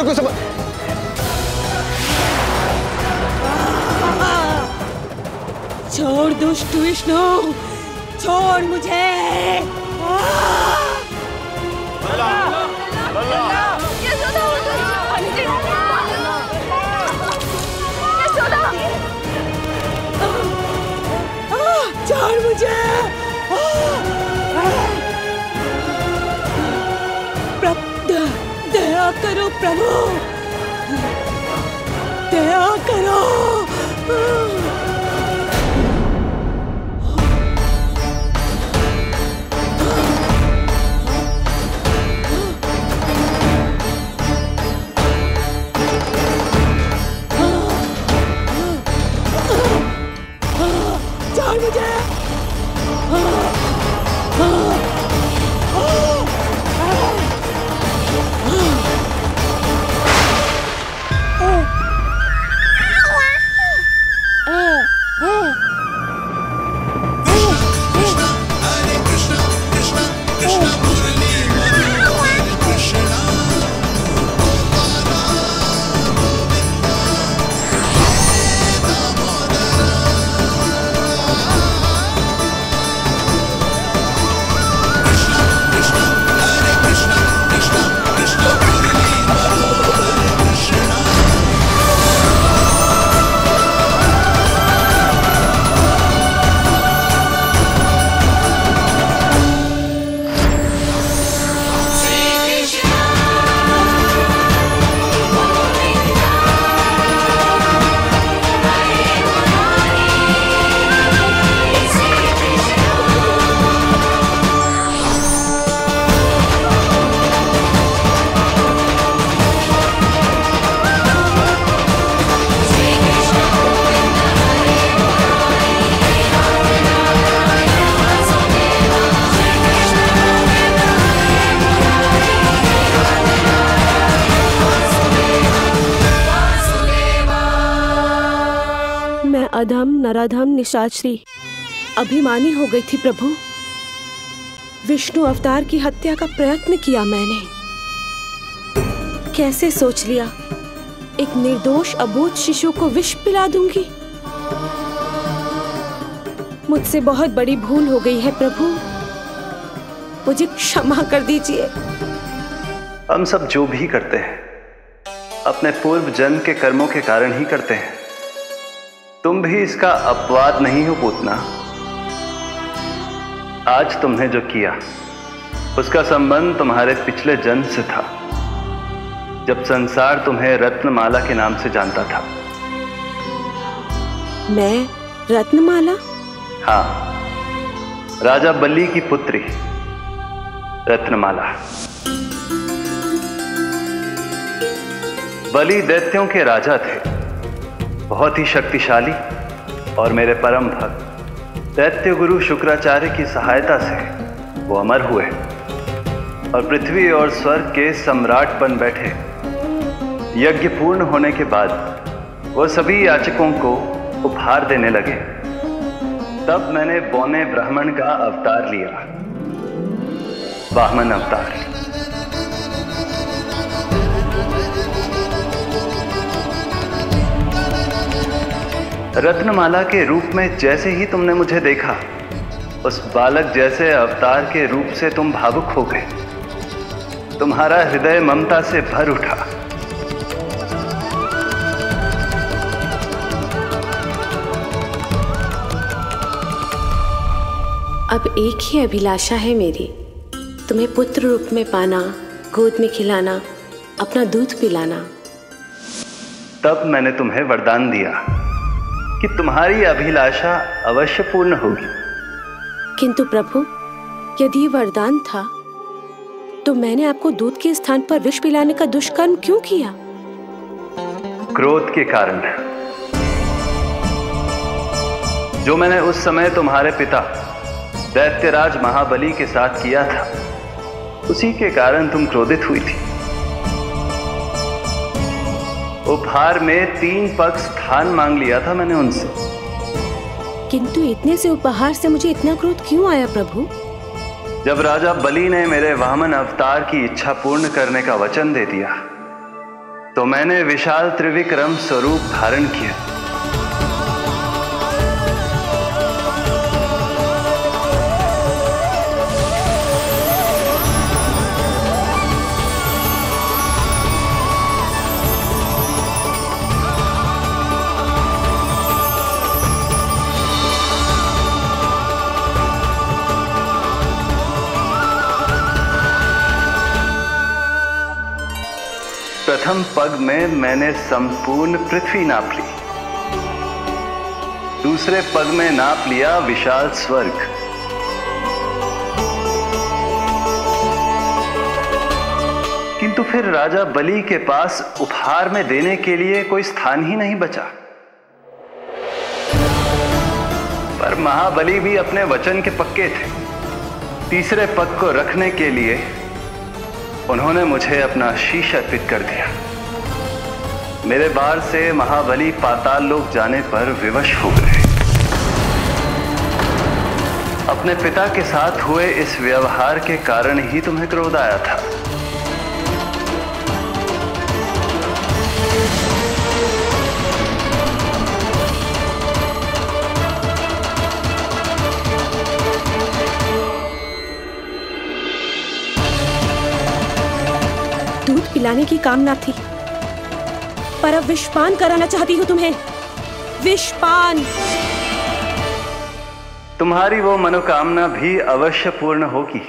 कोई समझ। छोड़ दुष्ट विष्णु, छोड़ मुझे। छोड़ मुझे। दया करो प्रभु, दया करो। छोड़ मुझे। अधम नराधम निशाचरी अभिमानी हो गई थी प्रभु। विष्णु अवतार की हत्या का प्रयत्न किया मैंने। कैसे सोच लिया एक निर्दोष अबोध शिशु को विष पिला दूंगी। मुझसे बहुत बड़ी भूल हो गई है प्रभु, मुझे क्षमा कर दीजिए। हम सब जो भी करते हैं अपने पूर्व जन्म के कर्मों के कारण ही करते हैं। तुम भी इसका अपवाद नहीं हो पूतना। आज तुमने जो किया उसका संबंध तुम्हारे पिछले जन्म से था, जब संसार तुम्हें रत्नमाला के नाम से जानता था। मैं रत्नमाला? हाँ, राजा बलि की पुत्री रत्नमाला। बलि दैत्यों के राजा थे, बहुत ही शक्तिशाली, और मेरे परम भक्त दैत्य गुरु शुक्राचार्य की सहायता से वो अमर हुए और पृथ्वी और स्वर्ग के सम्राट बन बैठे। यज्ञ पूर्ण होने के बाद वो सभी याचकों को उपहार देने लगे। तब मैंने बौने ब्राह्मण का अवतार लिया, वामन अवतार। रत्नमाला के रूप में जैसे ही तुमने मुझे देखा, उस बालक जैसे अवतार के रूप से तुम भावुक हो गए। तुम्हारा हृदय ममता से भर उठा। अब एक ही अभिलाषा है मेरी, तुम्हें पुत्र रूप में पाना, गोद में खिलाना, अपना दूध पिलाना। तब मैंने तुम्हें वरदान दिया कि तुम्हारी अभिलाषा अवश्य पूर्ण होगी। किंतु प्रभु, यदि वरदान था तो मैंने आपको दूध के स्थान पर विष पिलाने का दुष्कर्म क्यों किया? क्रोध के कारण, जो मैंने उस समय तुम्हारे पिता दैत्यराज महाबली के साथ किया था, उसी के कारण तुम क्रोधित हुई थी। उपहार में 3 पग स्थान मांग लिया था मैंने उनसे। किंतु इतने से उपहार से मुझे इतना क्रोध क्यों आया प्रभु? जब राजा बलि ने मेरे वामन अवतार की इच्छा पूर्ण करने का वचन दे दिया, तो मैंने विशाल त्रिविक्रम स्वरूप धारण किया। प्रथम पग में मैंने संपूर्ण पृथ्वी नाप ली, दूसरे पग में नाप लिया विशाल स्वर्ग, किंतु फिर राजा बलि के पास उपहार में देने के लिए कोई स्थान ही नहीं बचा। पर महाबली भी अपने वचन के पक्के थे। तीसरे पग को रखने के लिए उन्होंने मुझे अपना शीश अर्पित कर दिया। मेरे बार से महाबली पाताल लोक जाने पर विवश हो गए। अपने पिता के साथ हुए इस व्यवहार के कारण ही तुम्हें क्रोध आया था। दूध पिलाने की कामना थी, पर अब विषपान कराना चाहती हूँ तुम्हें। विषपान। तुम्हारी वो मनोकामना भी अवश्य पूर्ण होगी।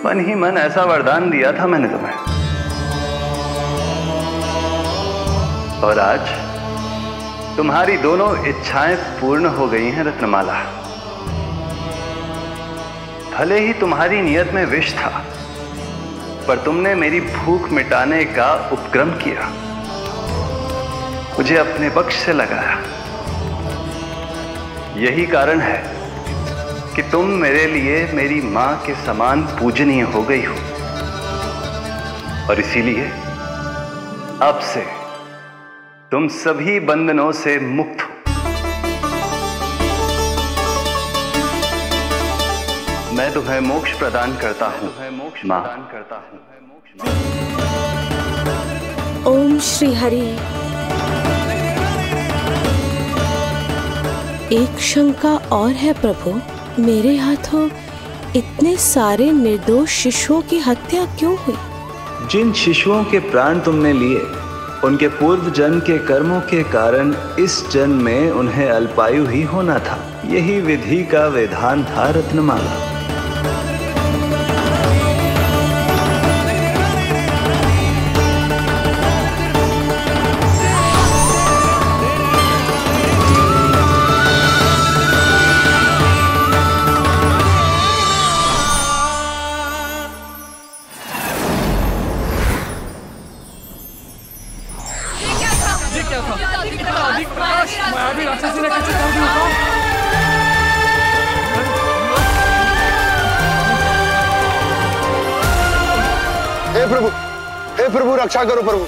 मन ही मन ऐसा वरदान दिया था मैंने तुम्हें। और आज तुम्हारी दोनों इच्छाएं पूर्ण हो गई हैं रत्नमाला। भले ही तुम्हारी नियत में विष था, पर तुमने मेरी भूख मिटाने का उपक्रम किया, मुझे अपने पक्ष से लगाया। यही कारण है कि तुम मेरे लिए मेरी मां के समान पूजनीय हो गई हो। और इसीलिए अब से तुम सभी बंधनों से मुक्त हो। मैं तुम्हें मोक्ष प्रदान करता हूं मां। ओम श्री हरि। एक शंका और है प्रभु, मेरे हाथों इतने सारे निर्दोष शिशुओं की हत्या क्यों हुई? जिन शिशुओं के प्राण तुमने लिए, उनके पूर्व जन्म के कर्मों के कारण इस जन्म में उन्हें अल्पायु ही होना था। यही विधि का विधान था रत्नमाला। हे प्रभु रक्षा करो प्रभु।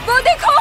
वो देखो,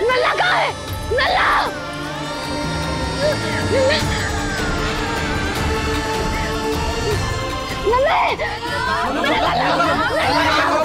नल्ला कहाँ है? नल्ला! नल्ला! नल्ला!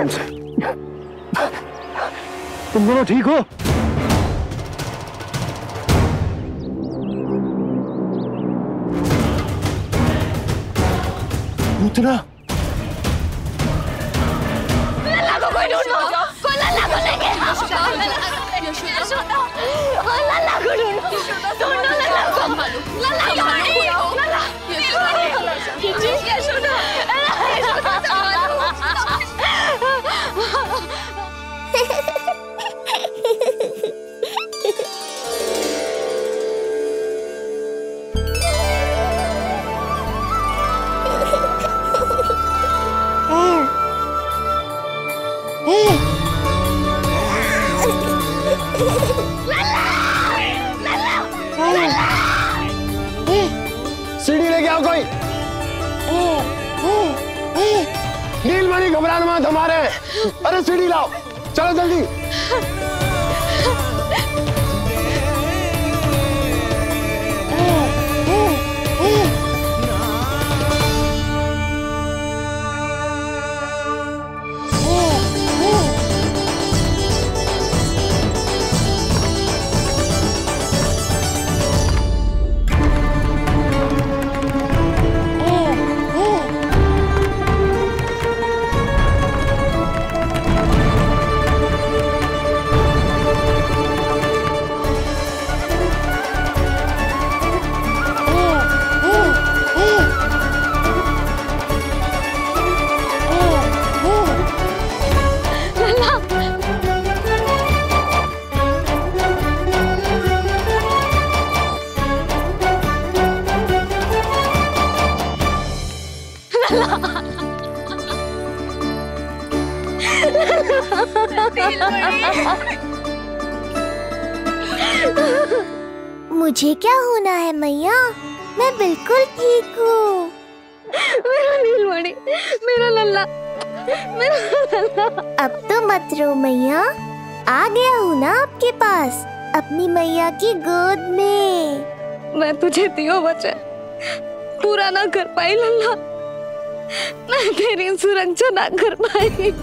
आराम से। तुम दोनों ठीक हो? पूतना लल्ला को कोई ढूंढो, कोई लल्ला को लेके आओ। लल्ला को ढूंढो, ढूंढो लल्ला को। लल्ला को ढूंढो, लल्ला। यशोदा, सीढ़ी लेके आओ कोई। नीलमणि घबराना मत, हमारे। अरे सीढ़ी लाओ, चलो जल्दी। मुझे क्या होना है मैया, मैं बिल्कुल ठीक हूँ। मेरा नीलमणि, मेरा लल्ला, मेरा लल्ला। अब तो मत रो मैया, आ गया हूँ ना आपके पास, अपनी मैया की गोद में। मैं तुझे दियो वचन पूरा ना कर पाई लल्ला, मैं तेरी सुरक्षा ना कर पाई।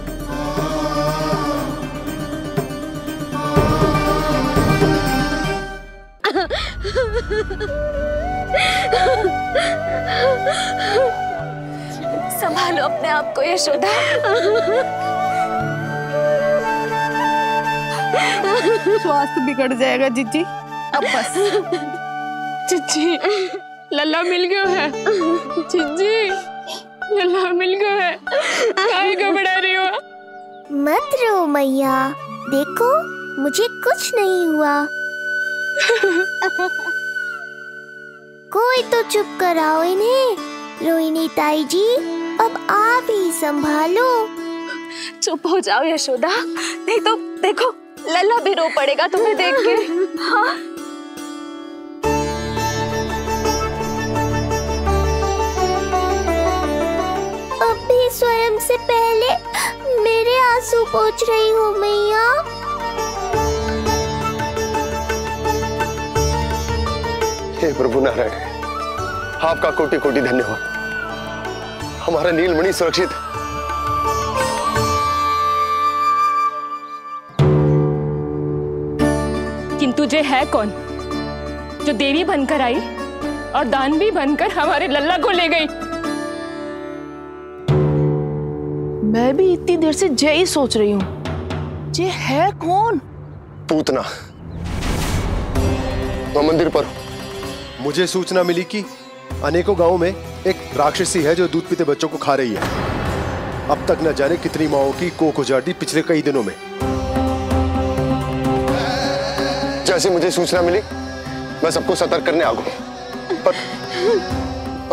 संभालो अपने आप को यशोदा। स्वास्थ्य बिगड़ जाएगा जीजी, अब बस। चिच्ची, लल्ला मिल गयो है। चिच्ची, लल्ला मिल गयो है। काहे घबरा रही हो? मत रो मैया, देखो मुझे कुछ नहीं हुआ। कोई तो चुप कराओ इन्हें। रोहिणी ताई जी, अब आप ही संभालो। चुप हो जाओ यशोदा, नहीं तो देखो लल्ला भी रो पड़ेगा तुम्हें देख के। हाँ? अब भी स्वयं से पहले मेरे आंसू पोंछ रही हो मैया। हे प्रभु नारायण, आपका कोटि कोटि धन्यवाद। हमारा नीलमणि सुरक्षित। किंतु जे है कौन जो देवी बनकर आई और दानवी बनकर हमारे लल्ला को ले गई? मैं भी इतनी देर से जय ही सोच रही हूँ, जे है कौन? पूतना। तो मंदिर पर मुझे सूचना मिली कि अनेकों गांवों में एक राक्षसी है जो दूध पीते बच्चों को खा रही है। अब तक न जाने कितनी माओं की कोख उजाड़ दी पिछले कई दिनों में। जैसे मुझे सूचना मिली मैं सबको सतर्क करने आ गया, पर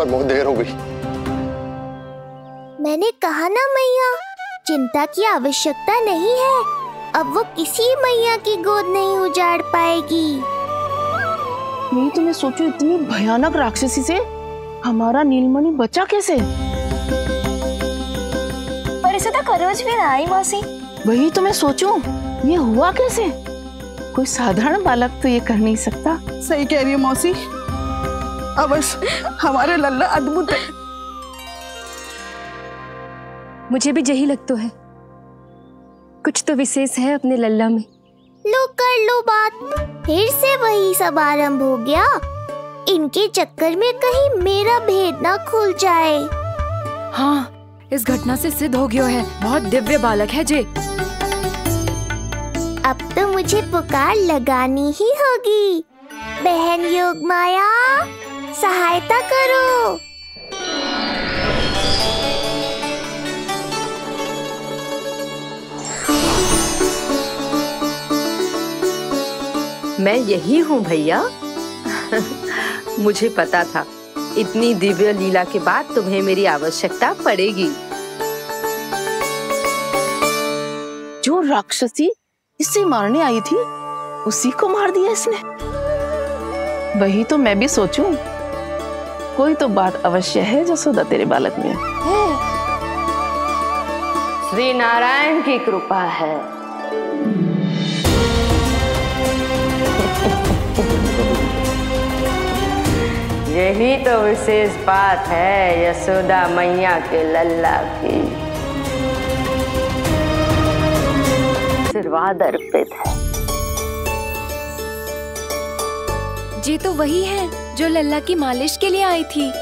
बहुत देर हो गई। मैंने कहा ना मैया, चिंता की आवश्यकता नहीं है। अब वो किसी मैया की गोद नहीं उजाड़ पाएगी। नहीं तो मैं सोचू, इतनी भयानक राक्षसी से हमारा नीलमणि बचा कैसे? पर इसे तो खरोच भी ना आई मौसी। वही तो मैं सोचूं, ये हुआ कैसे? कोई साधारण बालक तो ये कर नहीं सकता। सही कह रही है मौसी, अवश्य हमारे लल्ला अद्भुत है। मुझे भी यही लगता है कुछ तो विशेष है अपने लल्ला में। लो कर लो बात, फिर से वही सब आरंभ हो गया। इनके चक्कर में कहीं मेरा भेद ना खुल जाए। हाँ, इस घटना से सिद्ध हो गया है बहुत दिव्य बालक है जे। अब तो मुझे पुकार लगानी ही होगी। बहन योगमाया, सहायता करो। मैं यही हूँ भैया। मुझे पता था इतनी दिव्य लीला के बाद तुम्हें मेरी आवश्यकता पड़ेगी। जो राक्षसी इसे मारने आई थी उसी को मार दिया इसने। वही तो मैं भी सोचूं, कोई तो बात अवश्य है जसोदा तेरे बालक में। श्री नारायण की कृपा है। यही तो विशेष बात है यशोदा मैया के लल्ला की। आशीर्वाद अर्पित है। जी तो वही है जो लल्ला की मालिश के लिए आई थी।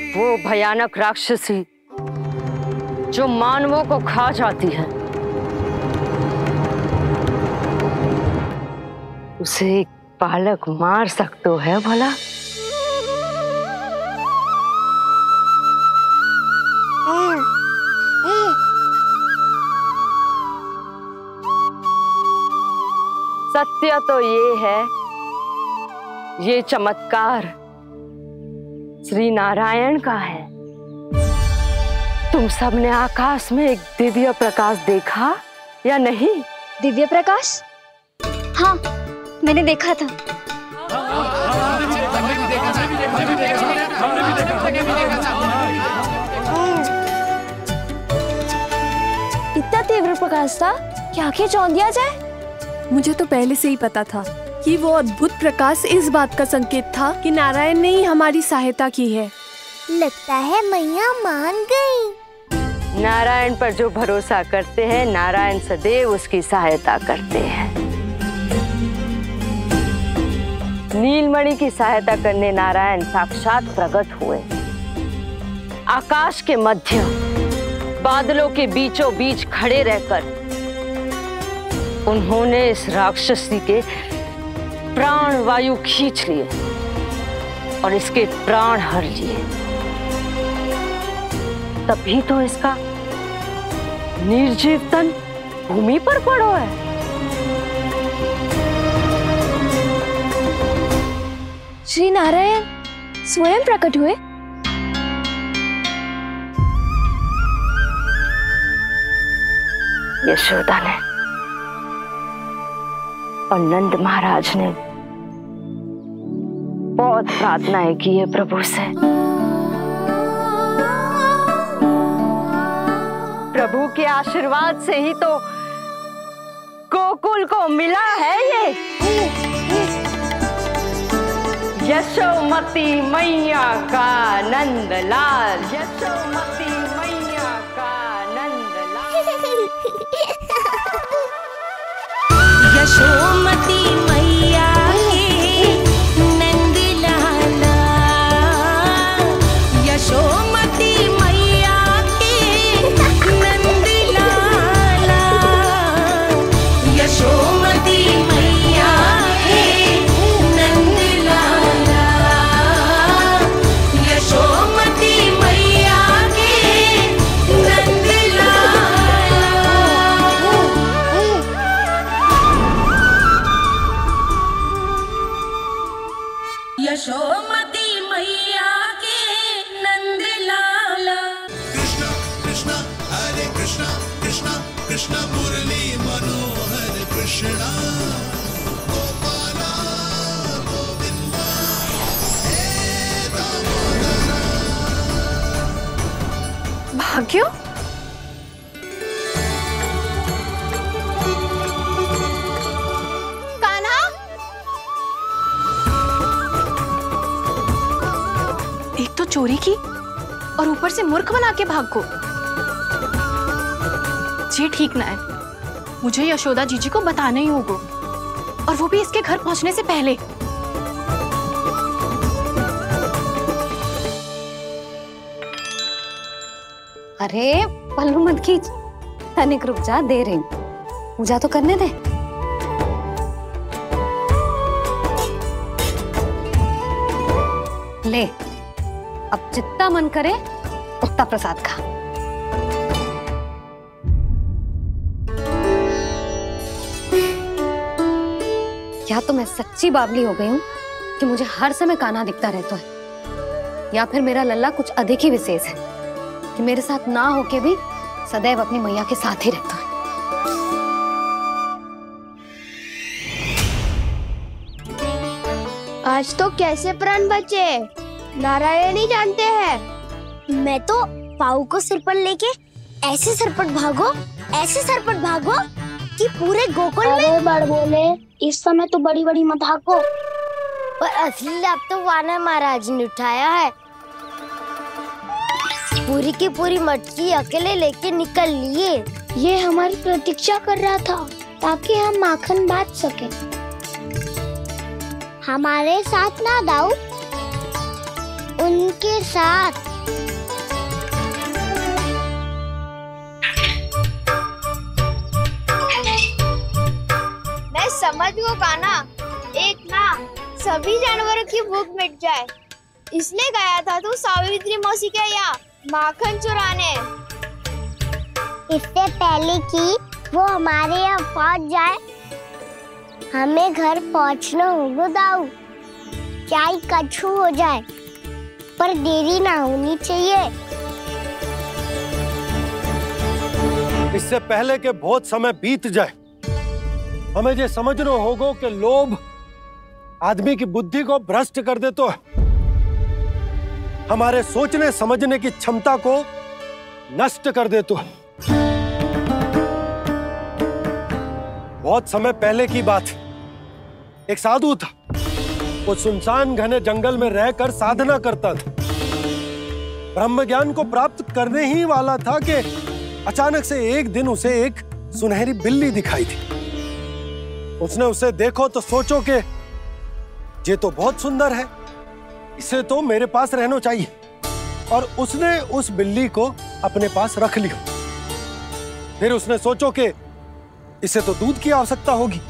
वो भयानक राक्षसी जो मानवों को खा जाती है, उसे एक बालक मार सकते है भला? सत्य तो ये है, ये चमत्कार श्री नारायण का है। तुम सबने आकाश में एक दिव्य प्रकाश देखा या नहीं? दिव्य प्रकाश? हाँ, मैंने देखा था। इतना तीव्र प्रकाश था कि आंखें चौंध दिया जाए। मुझे तो पहले से ही पता था कि वो अद्भुत प्रकाश इस बात का संकेत था कि नारायण ने ही हमारी सहायता की है। लगता है मैया मान गई। नारायण पर जो भरोसा करते हैं, नारायण सदैव उसकी सहायता करते हैं। नीलमणि की सहायता करने नारायण साक्षात प्रकट हुए। आकाश के मध्य बादलों के बीचों बीच खड़े रहकर उन्होंने इस राक्षसी के प्राण वायु खींच लिए और इसके प्राण हर लिए। तभी तो इसका निर्जीव तन भूमि पर पड़ो है। श्री नारायण स्वयं प्रकट हुए। यशोदा ने और नंद महाराज ने बहुत प्रार्थनाएं की है प्रभु से। प्रभु के आशीर्वाद से ही तो गोकुल को मिला है ये। यशोमती मैया का नंदलाल, यशोमती मैया का नंदलाल। यशोमती मैया के नंदलाला, यशोमती मैया के नंदलाला, यशोमती मैया के नंदलाला, यशोमती मैया के नंदलाला। यशोमती मैया के नंदलाला। कृष्णा कृष्णा हरे कृष्णा, कृष्णा कृष्णा मुरली मनोहर कृष्णा, गोपाला गोविंदा हे दामोदरा। भाग्य? कान्हा, एक तो चोरी की और ऊपर से मूर्ख बना के भाग को। ये ठीक ना है। मुझे यशोदा जीजी को बताना ही होगा, और वो भी इसके घर पहुंचने से पहले। अरे पल्लू मत खींच, तनिक रुक जा, दे रही हूं, पूजा तो करने दे। ले, अब जितना मन करे उतना प्रसाद खा। या तो मैं सच्ची बावली हो गई हूँ कि मुझे हर समय कान्हा दिखता रहता है, या फिर मेरा लल्ला कुछ अधिक ही विशेष है कि मेरे साथ ना होके भी सदैव अपनी मैया के साथ ही रहता है। आज तो कैसे प्राण बचे नारायण ही जानते हैं। मैं तो पाऊ को सिर पर लेके ऐसे सरपट भागो कि पूरे गोकुल में बड़ बोले, इस समय तो बड़ी बड़ी मत हाको। पर असली लाभ तो वानर महाराज ने उठाया है। पूरी की पूरी मटकी अकेले लेके निकल लिए। ये हमारी प्रतीक्षा कर रहा था ताकि हम माखन बांट सके। हमारे साथ ना दाऊ, उनके साथ। मैं समझ गो कान्हा, एक ना सभी जानवरों की भूख मिट जाए, इसलिए गया था तू सावित्री मौसी के यहाँ माखन चुराने। इससे पहले कि वो हमारे यहाँ पहुँच जाए, हमें घर पहुँचना होगा दाऊ। क्या ही कछु हो जाए, पर देरी ना होनी चाहिए। इससे पहले के बहुत समय बीत जाए, हमें ये समझना होगा कि लोभ आदमी की बुद्धि को भ्रष्ट कर दे, तो हमारे सोचने समझने की क्षमता को नष्ट कर दे। तो बहुत समय पहले की बात, एक साधु था। वो सुनसान घने जंगल में रहकर साधना करता था। ब्रह्म ज्ञान को प्राप्त करने ही वाला था कि अचानक से एक दिन उसे एक सुनहरी बिल्ली दिखाई थी। उसने उसे देखो तो सोचो कि ये तो बहुत सुंदर है, इसे तो मेरे पास रहना चाहिए, और उसने उस बिल्ली को अपने पास रख लिया। फिर उसने सोचो कि इसे तो दूध की आवश्यकता होगी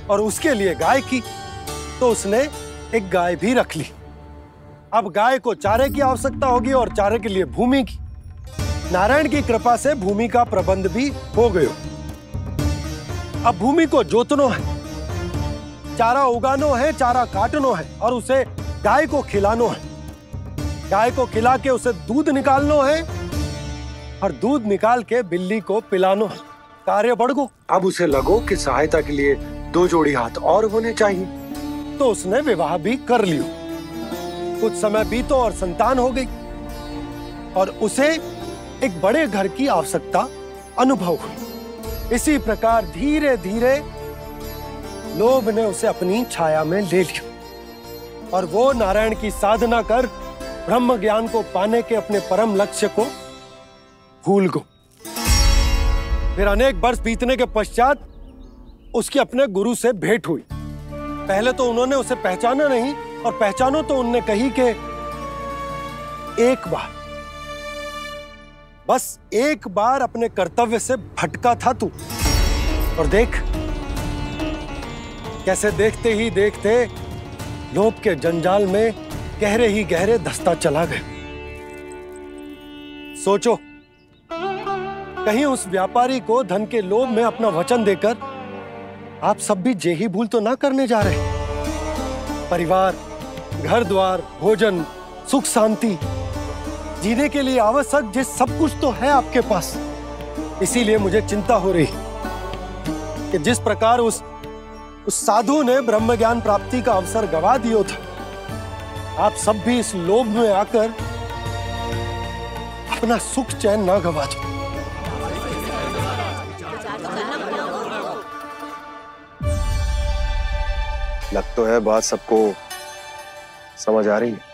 और उसके लिए गाय की, तो उसने एक गाय भी रख ली। अब गाय को चारे की आवश्यकता होगी और चारे के लिए भूमि की। नारायण की कृपा से भूमि का प्रबंध भी हो गयो। अब भूमि को जोतनो है, चारा उगानो है, चारा काटनो है और उसे गाय को खिलानो है। गाय को खिला के उसे दूध निकालनो है और दूध निकाल के बिल्ली को पिलानो है। कार्य बढ़ गो। अब उसे लगो कि सहायता के लिए 2 जोड़ी हाथ और होने चाहिए, तो उसने विवाह भी कर लियो। कुछ समय बीतो और संतान हो गई और उसे एक बड़े घर की आवश्यकता अनुभव हुई। इसी प्रकार धीरे धीरे लोभ ने उसे अपनी छाया में ले लिया और वो नारायण की साधना कर ब्रह्म ज्ञान को पाने के अपने परम लक्ष्य को भूल गो। फिर अनेक वर्ष बीतने के पश्चात उसकी अपने गुरु से भेंट हुई। पहले तो उन्होंने उसे पहचाना नहीं, और पहचानो तो उनने कही कि एक बार, बस एक बार अपने कर्तव्य से भटका था तू, और देख कैसे देखते ही देखते लोभ के जंजाल में गहरे ही गहरे धंसता चला गया। सोचो, कहीं उस व्यापारी को धन के लोभ में अपना वचन देकर आप सब भी जे ही भूल तो ना करने जा रहे। परिवार, घर द्वार, भोजन, सुख शांति, जीने के लिए आवश्यक जिस सब कुछ तो है आपके पास। इसीलिए मुझे चिंता हो रही कि जिस प्रकार उस साधु ने ब्रह्म ज्ञान प्राप्ति का अवसर गवा दिया था, आप सब भी इस लोभ में आकर अपना सुख चैन ना गवा जाए। लग तो है बात सबको समझ आ रही है।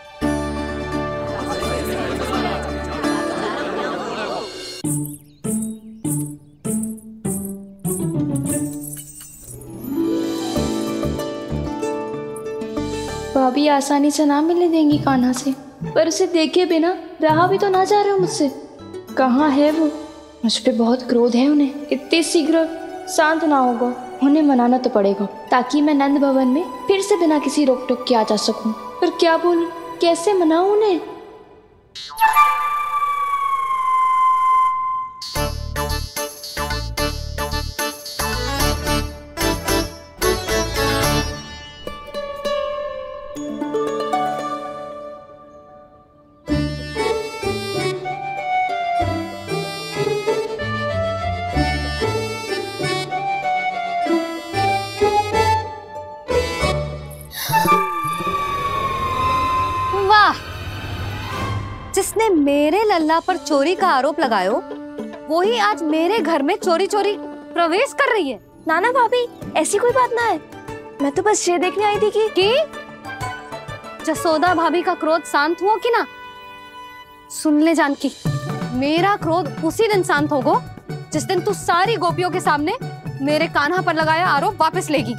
भाभी आसानी से ना मिलने देंगी कान्हा से, पर उसे देखे बिना रहा भी तो ना जा रहा मुझसे। कहाँ है वो? मुझ पे बहुत क्रोध है उन्हें। इतने शीघ्र शांत ना होगा, उन्हें मनाना तो पड़ेगा ताकि मैं नंद भवन में फिर से बिना किसी रोक टोक के आ जा सकूं। पर क्या बोलूं, कैसे मनाऊं उन्हें? जिसने मेरे लल्ला पर चोरी का आरोप लगायो, वो ही आज मेरे घर में चोरी चोरी प्रवेश कर रही है। नाना भाभी, ऐसी कोई बात ना है, मैं तो बस ये देखने आई थी कि जसोदा भाभी का क्रोध शांत हुआ कि ना? सुन ले जानकी, मेरा क्रोध उसी दिन शांत होगा जिस दिन तू सारी गोपियों के सामने मेरे कान्हा पर लगाया आरोप वापस लेगी।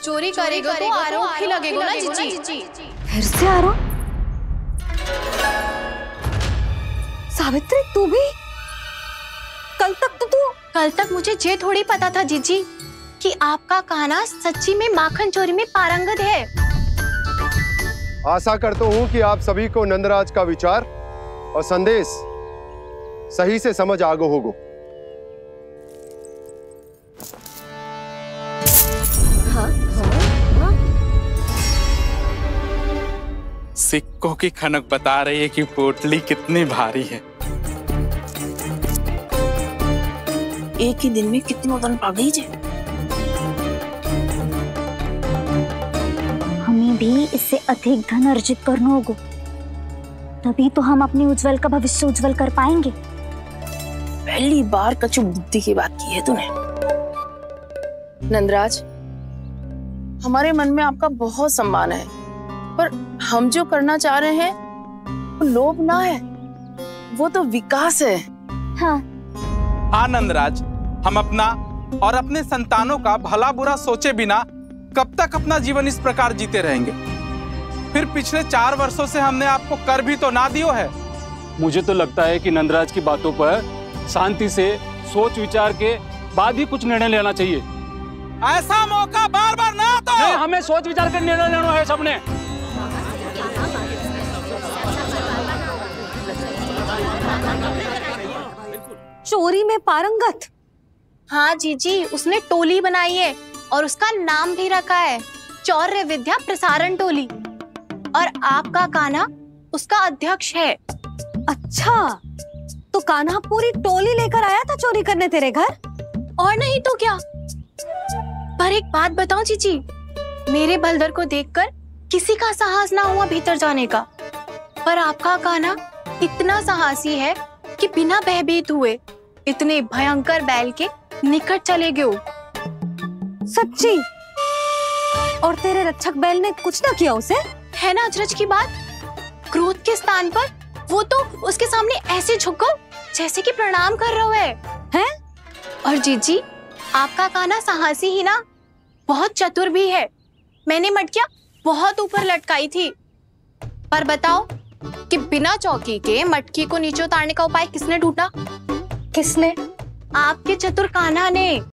चोरी करेगा तो आरोप ही लगेगा ना जीजी। फिर से आरोप? सावित्री, तू भी? कल तक मुझे ये थोड़ी पता था जीजी कि आपका कान्हा सच्ची में माखन चोरी में पारंगत है। आशा करता हूँ कि आप सभी को नंदराज का विचार और संदेश सही से समझ आगो होगो। सिक्कों की खनक बता रही है कि पोटली कितनी भारी है। एक ही दिन में कितने धन पा गई जे। हमें भी इससे अधिक धन अर्जित करना होगा, तभी तो हम अपने उज्जवल का भविष्य उज्जवल कर पाएंगे। पहली बार कछु बुद्धि की बात की है तूने। नंदराज, हमारे मन में आपका बहुत सम्मान है, पर हम जो करना चाह रहे हैं वो लोभ ना है, वो तो विकास है। हाँ नंदराज, हम अपना और अपने संतानों का भला बुरा सोचे बिना कब तक अपना जीवन इस प्रकार जीते रहेंगे? फिर पिछले 4 वर्षों से हमने आपको कर भी तो ना दियो है। मुझे तो लगता है कि नंदराज की बातों पर शांति से सोच विचार के बाद ही कुछ निर्णय लेना चाहिए। ऐसा मौका बार बार ना आता। नहीं, हमें सोच विचार कर निर्णय लेना है सबने। चोरी में पारंगत? हाँ जीजी, उसने टोली बनाई है और उसका नाम भी रखा है चौर्य विद्या प्रसारण टोली, और आपका कान्हा उसका अध्यक्ष है। अच्छा, तो कान्हा पूरी टोली लेकर आया था चोरी करने तेरे घर? और नहीं तो क्या। पर एक बात बताऊं जीजी, मेरे बलदर को देखकर किसी का साहस ना हुआ भीतर जाने का, पर आपका कान्हा इतना साहसी है कि बिना भयभीत हुए इतने भयंकर बैल के निकट चले गए। सच्ची? और तेरे रक्षक बैल ने कुछ ना किया उसे? है ना अचरज की बात। क्रोध के स्थान पर वो तो उसके सामने ऐसे झुक गो जैसे कि प्रणाम कर रहा है। और जीजी, आपका कान्हा साहसी ही ना, बहुत चतुर भी है। मैंने मटकियां बहुत ऊपर लटकाई थी, पर बताओ कि बिना चौकी के मटकी को नीचे उतारने का उपाय किसने ढूंढा? किसने? आपके चतुर कान्हा ने।